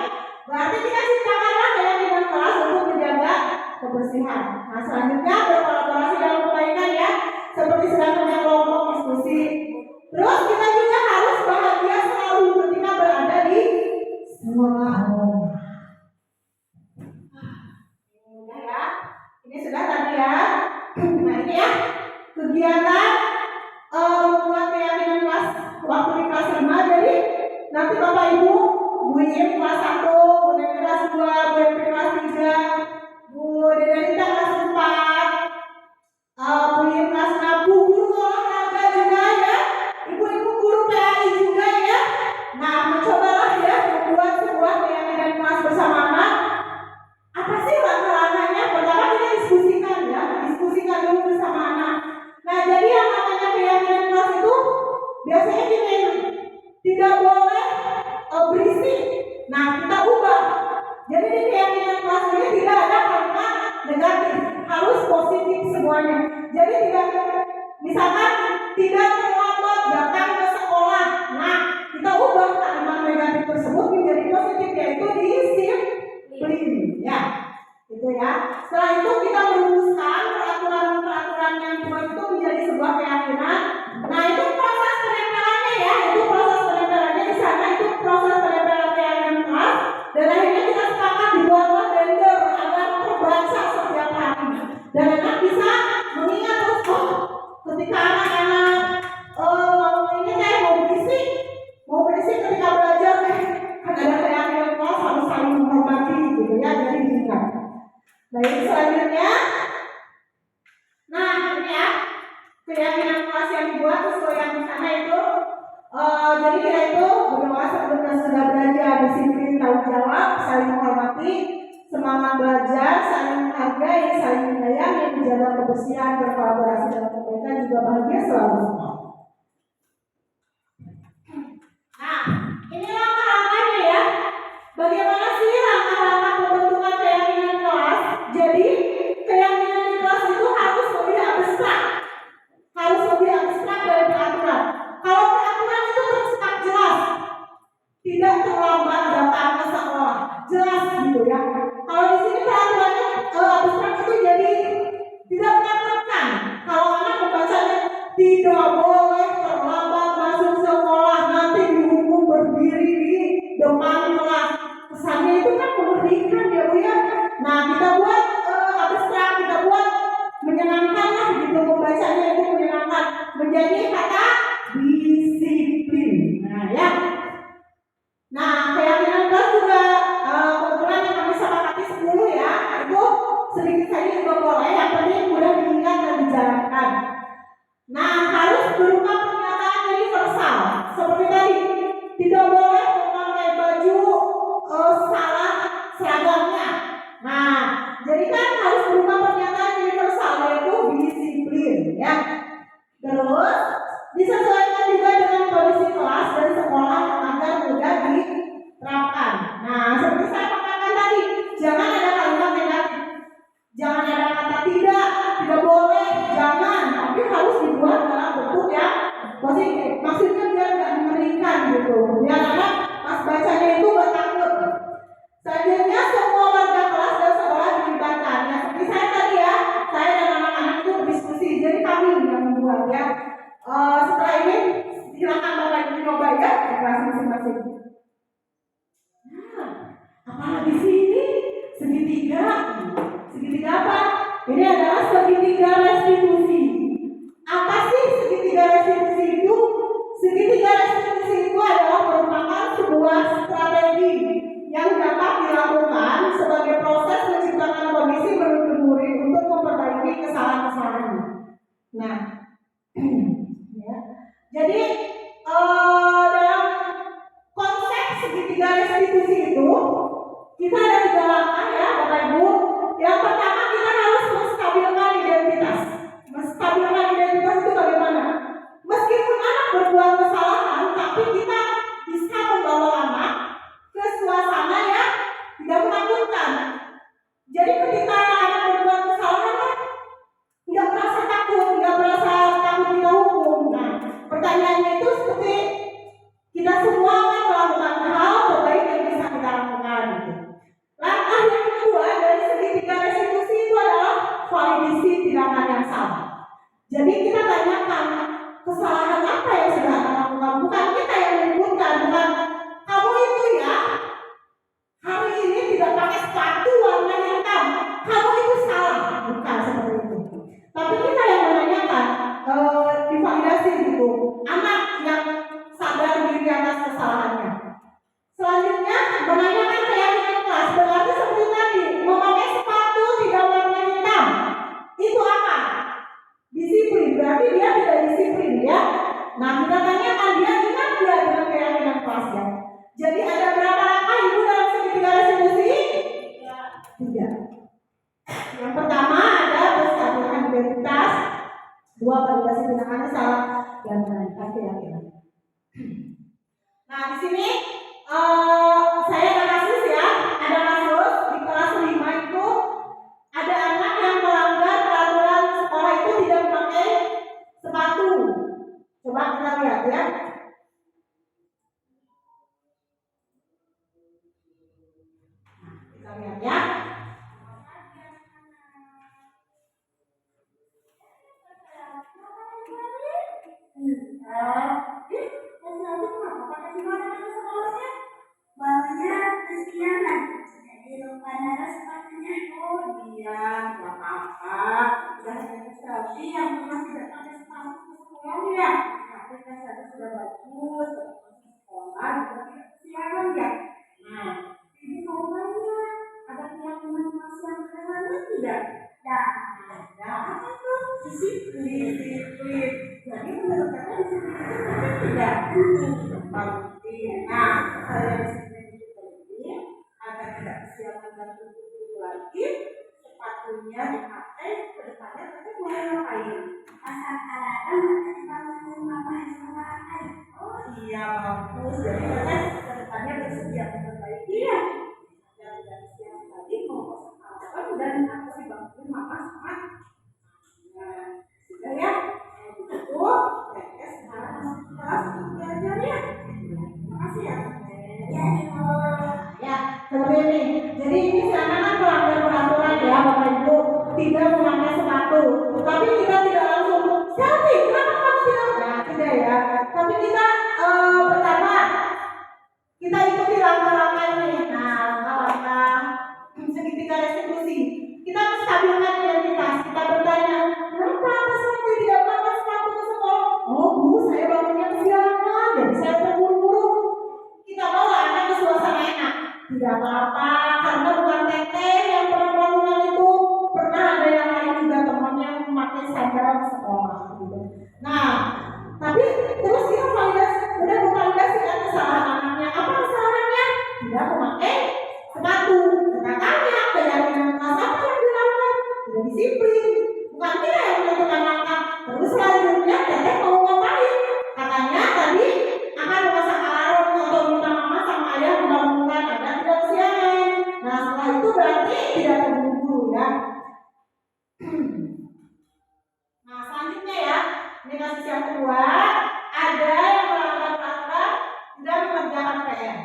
Berarti kita ciptakanlah keyakinan kelas untuk menjaga kebersihan. Nah, selanjutnya berkolaborasi dalam kebaikan ya, seperti sedang kerja kelompok diskusi. Terus kita juga harus bahagia selalu ketika berada di sekolah. Udah ya, ini sudah tadi ya. Nah ini ya kegiatan membuat keyakinan kelas waktu di kelas 5. Jadi nanti Bapak Ibu, Bu Im kelas 1, Bu Nemi kelas 2, Bu Epi kelas 3, Bu Dedanita kelas 4, Bu Im kelas 6, Bu guru olahraga juga ya, ibu-ibu guru PAI juga ya. Nah mencobalah ya membuat sebuah keyakinan kelas bersama anak. Apa sih langkah-langkahnya? Pertama kita diskusikan dulu bersama anak. Nah jadi yang namanya keyakinan kelas itu biasanya gini, tidak boleh berisik. Nah kita ubah. Jadi di keyakinan kelas ini tidak ada kalimat negatif, harus positif semuanya. Jadi tidak, misalkan tidak terlambat datang ke sekolah. Nah kita ubah kalimat negatif tersebut menjadi positif, yaitu disiplin ya. Itu ya. Setelah itu kita merumuskan peraturan-peraturan yang dibuat itu menjadi sebuah keyakinan. Nah itu proses penempelannya ya, itu proses penempelannya di sana, itu proses penempelan keyakinan kelas. Dan akhirnya kita sepakat dibuatlah banner agar terbaca setiap hari. Dan anak bisa mengingat terus, ketika anak-anak mau berisik ketika belajar kan ada keyakinan kelas harus saling menghormati gitu ya, jadi diingat. Baik, selanjutnya, nah ini ya keyakinan kelas yang dibuat sesuai yang di sana itu. Jadi kita itu berdoa sebelum dan sudah belajar, disiplin, tanggung jawab, saling menghormati, semangat belajar, saling menghargai, saling menyayangi, menjaga kebersihan, berkolaborasi dalam kebaikan, juga bahagia selalu. Nah, ini langkah-langkahnya ya. Bagaimana sih langkah-langkah pembentukan keyakinan kelas? Jadi, keyakinan di kelas itu harus lebih abstrak. Harus lebih abstrak dari peraturan. Kalau peraturan itu tercetak jelas, tidak terlambat datang ke sekolah, jelas gitu ya. Kalau di sini peraturannya abstrak itu jadi tidak menakutkan. Kalau anak membacanya tidak boleh terlambat masuk sekolah, nanti dihukum berdiri di depan kelas. Kesannya itu kan mengerikan ya Bu ya. Nah kita buat abstrak, kita buat menyenangkan lah gitu, membacanya itu menyenangkan, menjadi kata disiplin. Nah ya. Nah, keyakinan kelas juga kebetulan yang kami sepakati 10 ya, itu sedikit saja juga boleh, yang penting mudah diingat dan dijalankan. Nah, harus berupa pernyataan universal, seperti tadi, tidak boleh memakai baju salah seragamnya. Nah, jadi kan harus berupa pernyataan universal, yaitu disiplin ya. Terus disesuaikan juga dengan kondisi kelas dan sekolah agar mudah diterapkan. Nah, seperti saya katakan tadi, jangan ada kalimat negatif, jangan ada kata tidak boleh, jangan, tapi harus dibuat dalam bentuk yang positif. Maksudnya biar nggak mengerikan gitu, biar anak pas bacanya itu nggak takut. Selanjutnya semua warga kelas dan sekolah dilibatkan. Ya, seperti saya tadi ya, saya dan anak-anak itu berdiskusi, jadi kami yang membuat ya. Setelah ini silakan Bapak Ibu coba ya di kelas masing-masing. Nah, apalagi sini segitiga. Segitiga apa? Ini adalah segitiga restitusi. Apa sih segitiga restitusi itu? Segitiga restitusi itu adalah merupakan sebuah strategi yang dapat dilakukan sebagai proses menciptakan kondisi menuntut murid untuk memperbaiki kesalahan-kesalahannya. Nah, ya. Jadi dalam konsep segitiga restitusi itu kita ada 3 langkah ya Bapak Ibu. Yang pertama kita harus menstabilkan identitas. Menstabilkan identitas itu bagaimana? Meskipun anak berbuat kesalahan, tapi kita bisa membawa anak ke suasana yang tidak menakutkan. Jadi ketika anak berbuat kesalahan, nggak merasa takut, nggak merasa takut kita hukum. Nah, pertanyaannya itu seperti kita semua akan melakukan hal terbaik yang bisa kita lakukan. Gitu. Langkah yang kedua dari segitiga restitusi itu adalah validasi tindakan yang salah. Jadi kita tanyakan kesalahan apa yang sudah Anda lakukan, bukan kita yang menyebutkan, bukan kamu itu ya hari ini tidak pakai sepatu warna hitam, kamu itu salah, bukan seperti itu. Tapi kita yang menanyakan, divalidasi gitu, anak yang sadar diri atas kesalahannya. Selanjutnya menanyakan keyakinan kelas, berarti seperti tadi, memakai sepatu tidak warna hitam, itu apa? Disiplin, berarti dia tidak disiplin ya. Nah kita tanyakan dia ingat dia dengan keyakinan kelasnya. Jadi ada berapa langkah Ibu dalam segitiga restitusi? 3. Yang pertama ada menstabilkan identitas, 2 validasi tindakannya salah, dan menanyakan keyakinan. Nah di sini saya ada kasus ya, ada kasus di kelas 5 itu ada anak yang melanggar peraturan sekolah itu tidak memakai sepatu. Coba kita lihat ya. Kita lihat ya. Bawahnya kesianan, jadi lupa nara sepatunya. Oh iya, nggak apa-apa. Udah tapi yang memang tidak pakai sepatu ke sekolah ya. Tapi kan saya sudah bagus, sekolah juga tidak kesianan ya. Nah, ini jawabannya ada keyakinan kelas yang lainnya tidak? Ada. Apa tuh? Disiplin. Jadi menurut kakak disiplin itu penting tidak? Penting. Nah, saya disiplin itu penting agar tidak kesiapan dan tutup ilmunya dipakai ke depannya nanti boleh ngapain? Pasang alarm atau dibangun mama sama ayah. Oh iya bagus, jadi kan ke depannya bersedia memperbaiki ya. Dan dari siang tadi mau pasang alarm dan harus dibangun mama sama ayah. Sudah ya, begitu. Ya sekarang masuk kelas belajar ya. Terima kasih ya. Ya, Ibu. Ya, seperti ini. Jadi ini sana kan melanggar peraturan ya Bapak Ibu, tidak memakai sepatu. Tapi kita tidak langsung, Selvi, kenapa kamu tidak? Nah, tidak ya. Tapi kita pertama kita ikuti langkah-langkah ini. Nah, langkah-langkah segitiga restitusi. Kita menstabilkan identitas. Kita bertanya, kenapa Selvi tidak memakai sepatu ke sekolah? Oh Bu, saya bangunnya kesiangan, jadi saya terburu-buru. Kita bawa anak ke suasana enak. Tidak apa-apa, karena bukan teteh yang pernah melakukan itu. Pernah ada yang lain juga temannya memakai sandal ke sekolah gitu. Nah, tapi terus kita validasi, udah memvalidasikan kesalahan anaknya. Apa kesalahannya? Tidak memakai sepatu. Kita tanya keyakinan kelas apa yang dilakukan? Tidak disiplin. Bukan kita yang menentukan langkah. Terus selanjutnya teteh mau ngapain? Katanya tadi akan memasang alarm atau minta mama sama ayah membangunkan agar tidak kesiangan. Nah setelah itu berarti tidak terburu-buru ya. Nah selanjutnya ya, ini kasus yang kedua, ada yang melanggar peraturan tidak mengerjakan PR.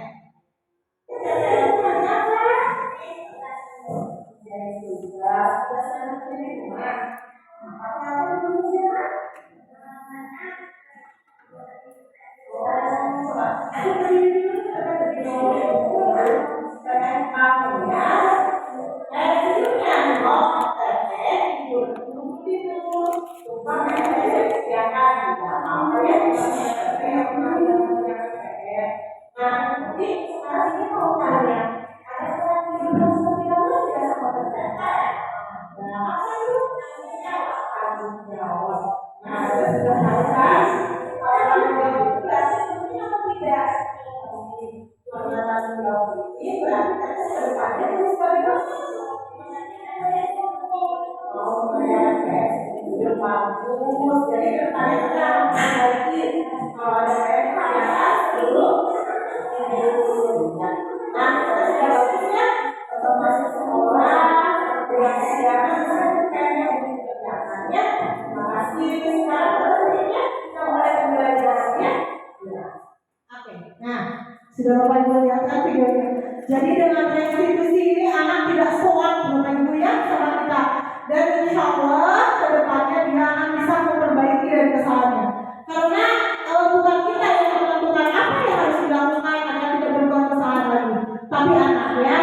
Sudah Bapak Ibu lihat kan videonya. Jadi dengan restitusi ini anak tidak soal Bapak Ibu ya sama kita. Dan insya Allah kedepannya dia akan bisa memperbaiki dari kesalahannya. Karena bukan kita yang menentukan apa yang harus dilakukan agar tidak berbuat kesalahan lagi, tapi anak ya.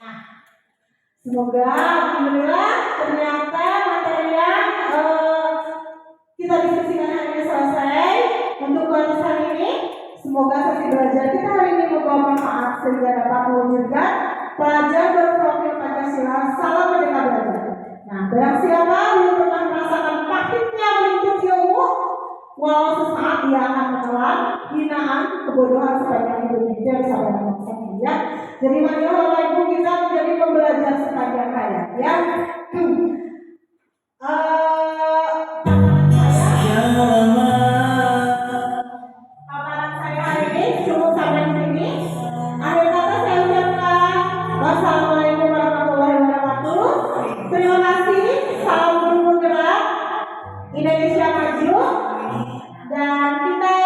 Nah, semoga alhamdulillah ternyata materi yang kita diskusikan hari ini selesai. Untuk kelas hari ini, semoga sesi belajar kita hari ini membawa manfaat sehingga dapat mewujudkan pelajar berprofil Pancasila salam merdeka belajar. Nah, barang siapa belum pernah merasakan pahitnya menuntut ilmu, walau sesaat dia akan menelan hinaan kebodohan sepanjang hidupnya. Dia bisa berangkat ya. Jadi mari Bapak Ibu kita menjadi pembelajar sepanjang hayat ya. Paparan saya hari ini cukup sampai di sini. Akhir kata saya ucapkan wassalamualaikum warahmatullahi wabarakatuh. Terima kasih. Salam guru penggerak Indonesia Maju. Dan kita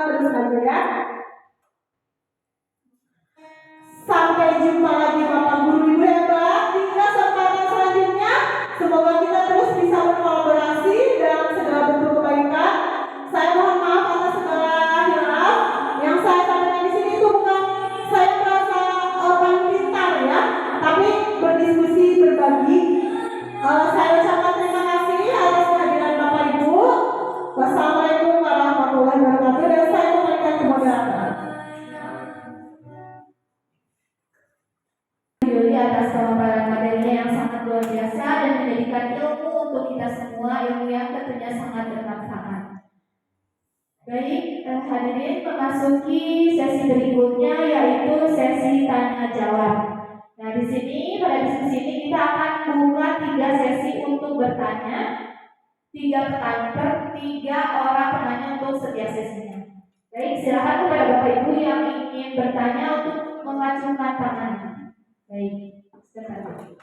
terus aja ya. Sampai jumpa lagi Bapak Guru Ibu hebat di kesempatan selanjutnya. Semoga kita terus bisa berkolaborasi dalam segala bentuk kebaikan. Saya mohon maaf atas segala hilaf. Yang saya sampaikan di sini itu bukan saya merasa paling pintar ya, tapi berdiskusi, berbagi. Saya ucapkan terima kasih atas kehadiran Bapak Ibu. Wassalamualaikum warahmatullahi wabarakatuh. Dan saya memberikan ke moderator. Atas pemaparan materinya yang sangat luar biasa dan menjadikan ilmu untuk kita semua, ilmu yang tentunya sangat bermanfaat. Baik, hadirin memasuki sesi berikutnya yaitu sesi tanya jawab. Nah, di sini pada diskusi ini kita akan buka 3 sesi untuk bertanya, 3 orang penanya untuk setiap sesinya. Baik, silakan kepada Bapak Ibu yang ingin bertanya untuk mengacungkan tangannya. Baik, sebentar.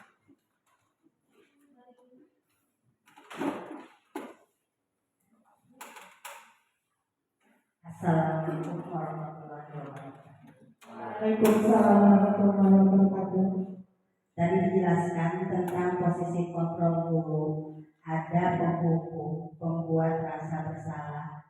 Assalamualaikum warahmatullahi wabarakatuh. Waalaikumsalam warahmatullahi wabarakatuh. Tadi dijelaskan tentang posisi kontrol guru, ada penghukum, pembuat rasa bersalah,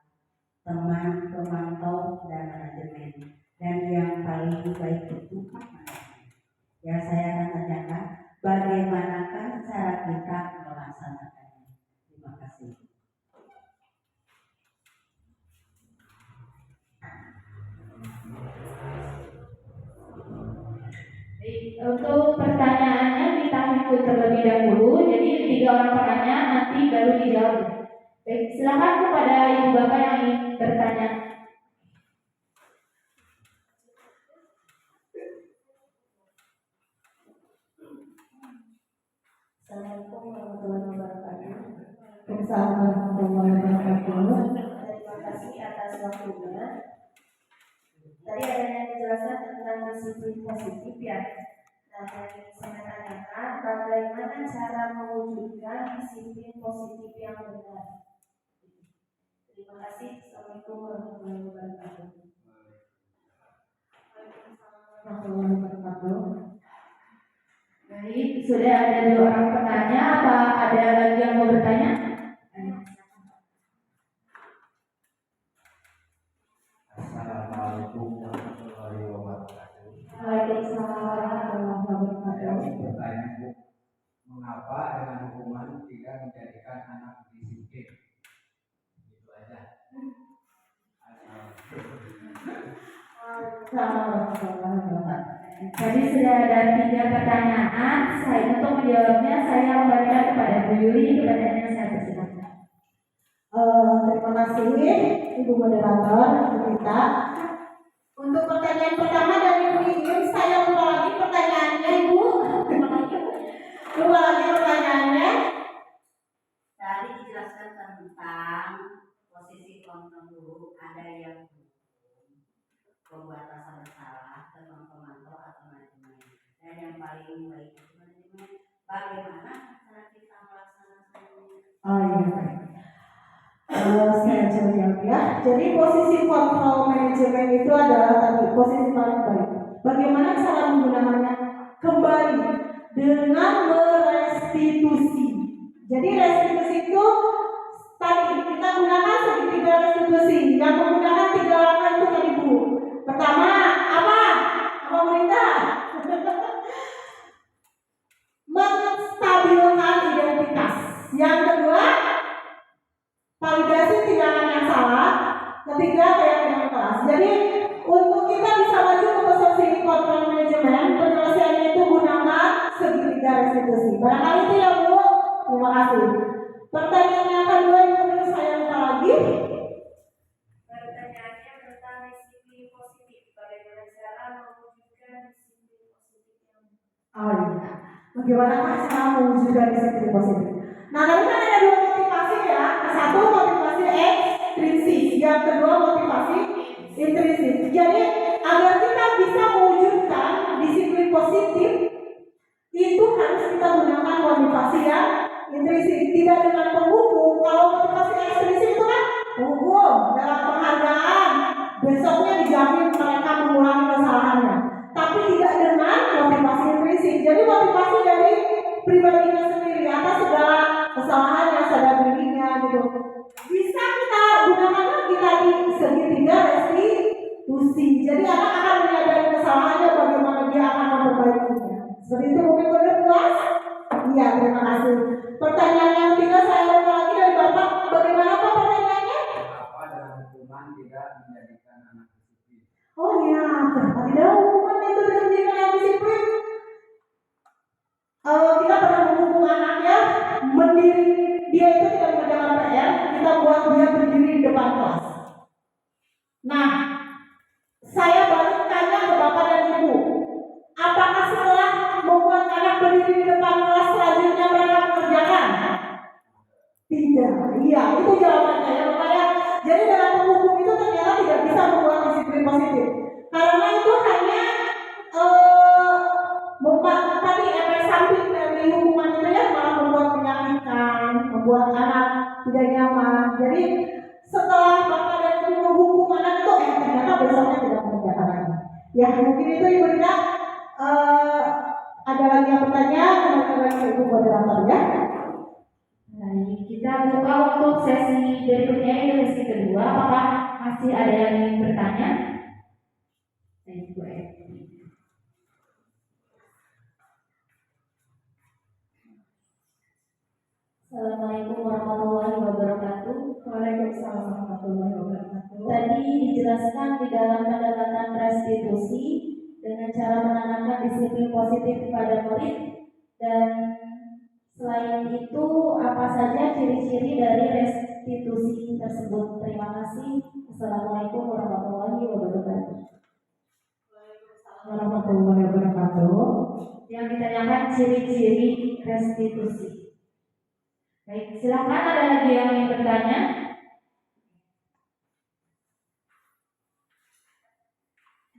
teman, pemantau, dan manajemen. Dan yang paling baik itu manajemen. Yang saya akan tanyakan, bagaimanakah cara kita melaksanakannya? Terima kasih. Untuk pertanyaannya kita hitung terlebih dahulu, jadi 3 orang penanya nanti baru dijawab. Baik, silakan kepada ibu bapak yang ingin bertanya. Assalamualaikum warahmatullahi wabarakatuh. Waalaikumsalam warahmatullahi wabarakatuh. Terima kasih atas waktunya. Tadi adanya penjelasan tentang disiplin positif ya. Nah, yang ingin saya tanyakan, bagaimana cara mewujudkan disiplin positif yang benar? Terima kasih. Assalamualaikum warahmatullahi wabarakatuh. Warahmatullahi wabarakatuh. Baik, sudah ada 2 orang penanya. Apa ada lagi yang mau bertanya? Assalamualaikum warahmatullahi wabarakatuh. Waalaikumsalam warahmatullahi Saya wabarakatuh. ingin bertanya, Bu, mengapa dengan hukuman tidak menjadikan anak disiplin? Itu aja. Waalaikumsalam warahmatullahi wabarakatuh. Tadi sudah ada 3 pertanyaan. Saya untuk menjawabnya saya kembalikan kepada Bu Yuli. Pertanyaannya saya persilakan. Terima kasih Ibu Moderator, Bu Rita. Untuk pertanyaan pertama dari Bu Iin, saya lupa lagi pertanyaannya Ibu. Lupa lagi pertanyaannya. Tadi dijelaskan tentang posisi kontrol guru, ada yang membuat rasa bersalah, teman pemantau atau manajemen. Dan yang paling baik itu manajemen. Bagaimana cara kita melaksanakannya? Oh iya. Saya coba jawab ya. Jadi posisi kontrol manajemen itu adalah tadi posisi paling baik. Bagaimana cara menggunakannya? Kembali dengan merestitusi. Jadi restitusi itu tadi kita gunakan segitiga restitusi. Yang menggunakan 3 langkah itu tadi Bu. Pertama apa? Apa berita? Menstabilkan identitas. Yang kedua, validasi tindakan yang salah. Ketiga, keyakinan kelas. Jadi untuk kita bisa maju ke posisi kontrol manajemen, penyelesaiannya itu gunakan segitiga restitusi. Barangkali itu ya Bu. Terima kasih. Pertanyaan yang kedua Ibu menurut saya lupa lagi. Pertanyaannya tentang disiplin positif. Bagaimana cara mewujudkan disiplin positif yang Oh iya. Bagaimana cara mewujudkan disiplin positif? Nah, tadi kan ada 2 motivasi ya. Satu motivasi ekstrinsik, yang kedua motivasi intrinsik. Jadi agar kita bisa mewujudkan disiplin positif, itu harus kita gunakan motivasi yang intrinsik, tidak dengan penghukum. Kalau motivasi ekstrinsik itu kan hukum dalam penghargaan, besoknya dijamin mereka mengulangi kesalahannya. Tapi tidak dengan motivasi intrinsik. Jadi motivasi dari pribadinya sendiri atas segala kesalahannya, sadar dirinya gitu. Bisa kita gunakan lagi tadi segitiga restitusi. Jadi anak akan menyadari kesalahannya, bagaimana dia akan memperbaikinya. Seperti itu mungkin benar puas? Iya, terima kasih. Pertanyaan yang ketiga saya lupa lagi dari Bapak. Bagaimana Pak pertanyaannya? Mengapa dengan hukuman tidak menjadikan anak disiplin? Oh iya, kenapa tidak hukuman itu dengan menjadikan anak disiplin? Kita pernah menghukum anaknya mendiri, dia itu tidak mengerjakan PR, kita buat dia berdiri di depan kelas. Ya, mungkin itu Ibu Rina. Ada lagi yang bertanya, teman-teman Ibu moderator ya. Baik, kita buka untuk sesi berikutnya, itu sesi kedua. Apakah masih ada yang ingin bertanya? Baik, Bu Eti. Assalamualaikum warahmatullahi wabarakatuh. Waalaikumsalam warahmatullahi wabarakatuh. Tadi dijelaskan di dalam pendekatan restitusi dengan cara menanamkan disiplin positif kepada murid, dan selain itu apa saja ciri-ciri dari restitusi tersebut? Terima kasih. Assalamualaikum warahmatullahi wabarakatuh. Warahmatullahi wabarakatuh. Yang ditanyakan ciri-ciri restitusi. Baik, silakan, ada lagi yang ingin bertanya?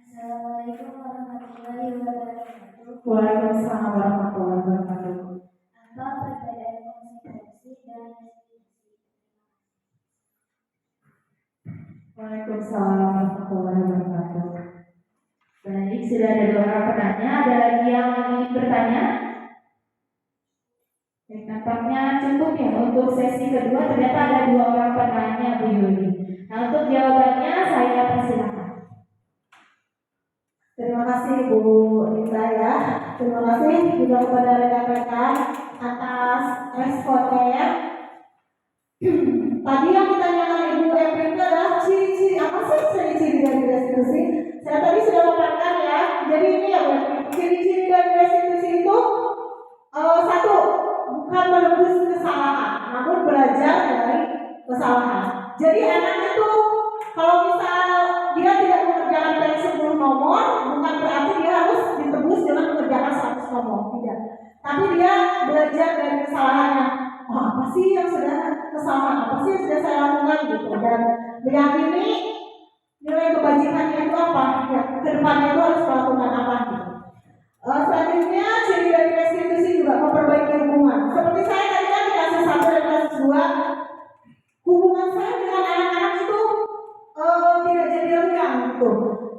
Assalamualaikum warahmatullahi wabarakatuh. Waalaikumsalam warahmatullahi wabarakatuh. Apa perbedaan konsentrasi dan restitusi? Waalaikumsalam warahmatullahi wabarakatuh. Baik, sudah ada 2 orang penanya. Ada lagi yang ingin bertanya? Baik, nampaknya cukup ya untuk sesi kedua. Ternyata ada 2 orang penanya, Bu Yuli. Nah, untuk jawabannya saya persilakan. Terima kasih Bu Rita ya. Terima kasih juga kepada rekan-rekan atas responnya ya. Tadi yang ditanyakan Ibu Evelyn itu adalah ciri-ciri, apa sih ciri-ciri dari restitusi? Saya tadi sudah mengatakan ya. Jadi ini ya Bu, ciri-ciri dari restitusi itu satu, bukan menebus kesalahan, namun belajar dari kesalahan. Jadi anak itu kalau misal dia tidak mengerjakan dari 10 nomor, bukan berarti dia harus ditebus dengan mengerjakan 100 nomor, tidak. Tapi dia belajar dari kesalahannya. Oh, apa sih yang sudah kesalahan, apa sih yang sudah saya lakukan gitu, dan meyakini nilai kebajikannya itu apa, ya, kedepannya itu harus melakukan apa gitu. Selanjutnya ciri dari restitusi juga memperbaiki hubungan. Seperti saya tadi kan di kelas 1 dan kelas 2, hubungan saya dengan anak-anak itu tidak jadi renggang gitu.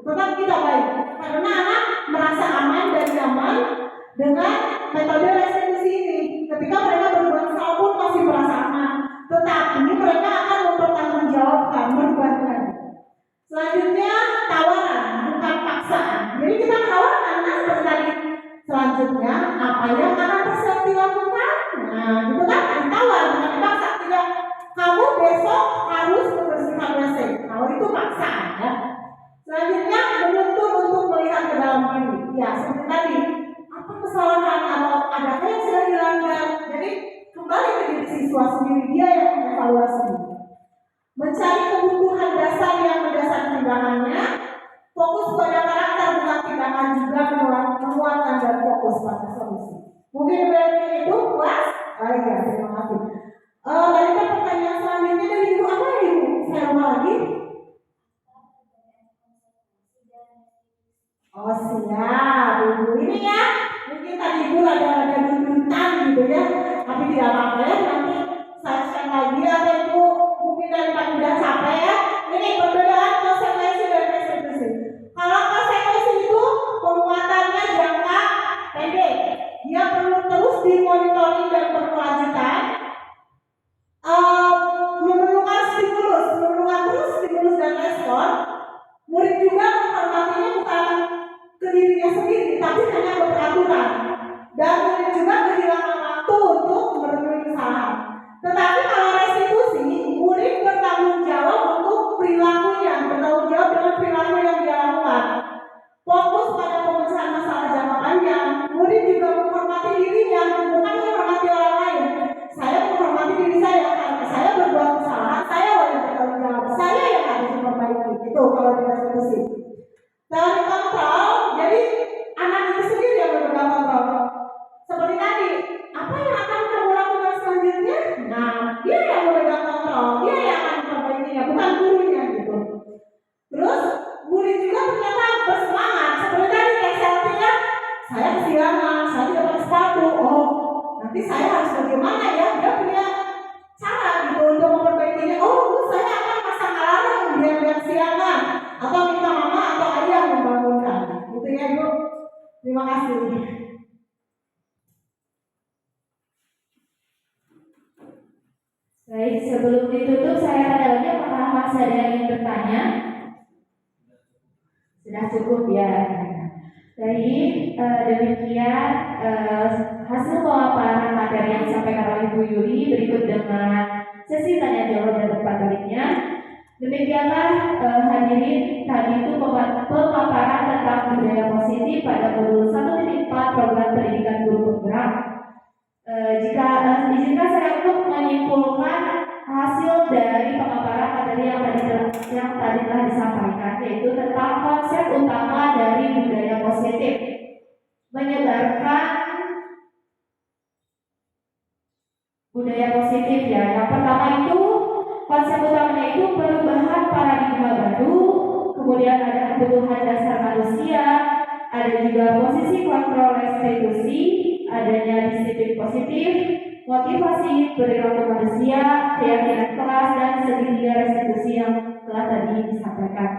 Tetap kita baik karena anak merasa aman dan nyaman dengan metode restitusi ini. Ketika mereka berbuat salah pun masih merasa aman, tetapi mereka akan mempertanggungjawabkan, merubahnya. Selanjutnya tawaran, bukan paksaan. Jadi kita tawarkan seperti tadi. Selanjutnya apa yang akan bisa dilakukan? Nah, gitu kan? Ditawar, bukan dipaksa. Tidak, kamu besok harus membersihkan WC. Kalau itu paksaan ya. Selanjutnya menuntut untuk melihat ke dalam diri. Ya, seperti tadi. Apa kesalahan atau adakah yang sudah dilanggar? Jadi kembali ke diri siswa sendiri, dia yang mengevaluasi. Mencari kebutuhan dasar yang mendasar tindakannya, fokus pada karakter bukan tindakan, juga menguatkan dan fokus pada solusi. Mungkin dari itu puas? Iya, terima kasih. Tadi kan pertanyaan selanjutnya dari Ibu apa ya Ibu? Saya ulang lagi. Oh siap, Ibu ini ya. Mungkin tadi Ibu ada tuntutan gitu ya, tapi tidak apa-apa ya. Nanti saya share lagi atau Ibu mungkin daripada udah capek ya. Ini perbedaan konsekuensi dan restitusi. Kalau konsekuensi itu penguatannya jangka pendek, dia perlu terus dimonitoring dan berkelanjutan. Memerlukan terus stimulus dan respon. Murid juga menghormatinya bukan ke dirinya sendiri, tapi hanya berperaturan. Dan murid juga kehilangan waktu untuk merenungi kesalahan. Tetapi kalau restitusi, murid bertanggung jawab untuk perilakunya, bertanggung jawab dengan perilaku yang dia lakukan. Fokus pada pemecahan masalah jangka panjang. Murid juga menghormati dirinya, bukan menghormati orang lain. Saya menghormati diri saya karena saya berbuat kesalahan, saya wajib bertanggung jawab, saya yang harus memperbaiki. Itu kalau di restitusi. Teori kontrol, jadi anak itu sendiri yang memegang kontrol. Seperti tadi, apa yang akan kamu lakukan selanjutnya? Nah, dia yang memegang kontrol, dia yang akan memperbaikinya, bukan gurunya gitu. Terus murid juga ternyata bersemangat. Seperti tadi SLT-nya, saya kesiangan, saya tidak pakai sepatu. Oh, nanti saya harus bagaimana ya? Dia punya cara gitu untuk memperbaikinya. Oh, saya akan pasang alarm biar kesiangan, atau minta mama atau ayah membangunkan. Terima kasih. Baik, sebelum ditutup saya ada lagi apakah masih ada yang ingin bertanya? Sudah cukup ya. Baik, demikian hasil pemaparan materi yang disampaikan oleh Bu Yuli. Berikut dengan sesi tanya jawab dan debat berikutnya. Demikianlah hadirin, tadi itu pemaparan tentang budaya positif pada modul 1.4 program pendidikan guru penggerak. Jika izinkan saya untuk menyimpulkan hasil dari pemaparan materi yang tadi telah disampaikan, yaitu tentang konsep utama dari budaya positif, menyebarkan budaya positif ya. Yang pertama itu konsep utamanya itu perubahan paradigma baru, kemudian ada kebutuhan dasar manusia, ada juga posisi kontrol restitusi, adanya disiplin positif, motivasi perilaku manusia, keyakinan kelas, dan segitiga restitusi yang telah tadi disampaikan.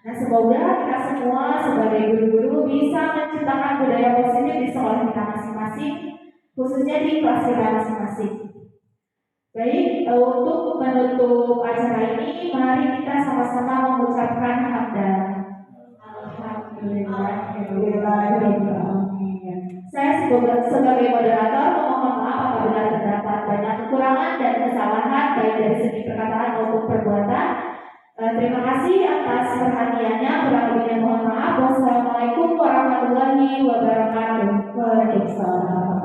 Nah, semoga kita semua sebagai guru-guru bisa menciptakan budaya positif di sekolah kita masing-masing, khususnya di kelas kita masing-masing. Baik, untuk menutup acara ini, mari kita sama-sama mengucapkan hamdalah. Saya sebagai moderator memohon maaf apabila terdapat banyak kekurangan dan kesalahan baik dari segi perkataan maupun perbuatan. Terima kasih atas perhatiannya. Kurang lebihnya mohon maaf. Wassalamualaikum warahmatullahi wabarakatuh. Waalaikumsalam.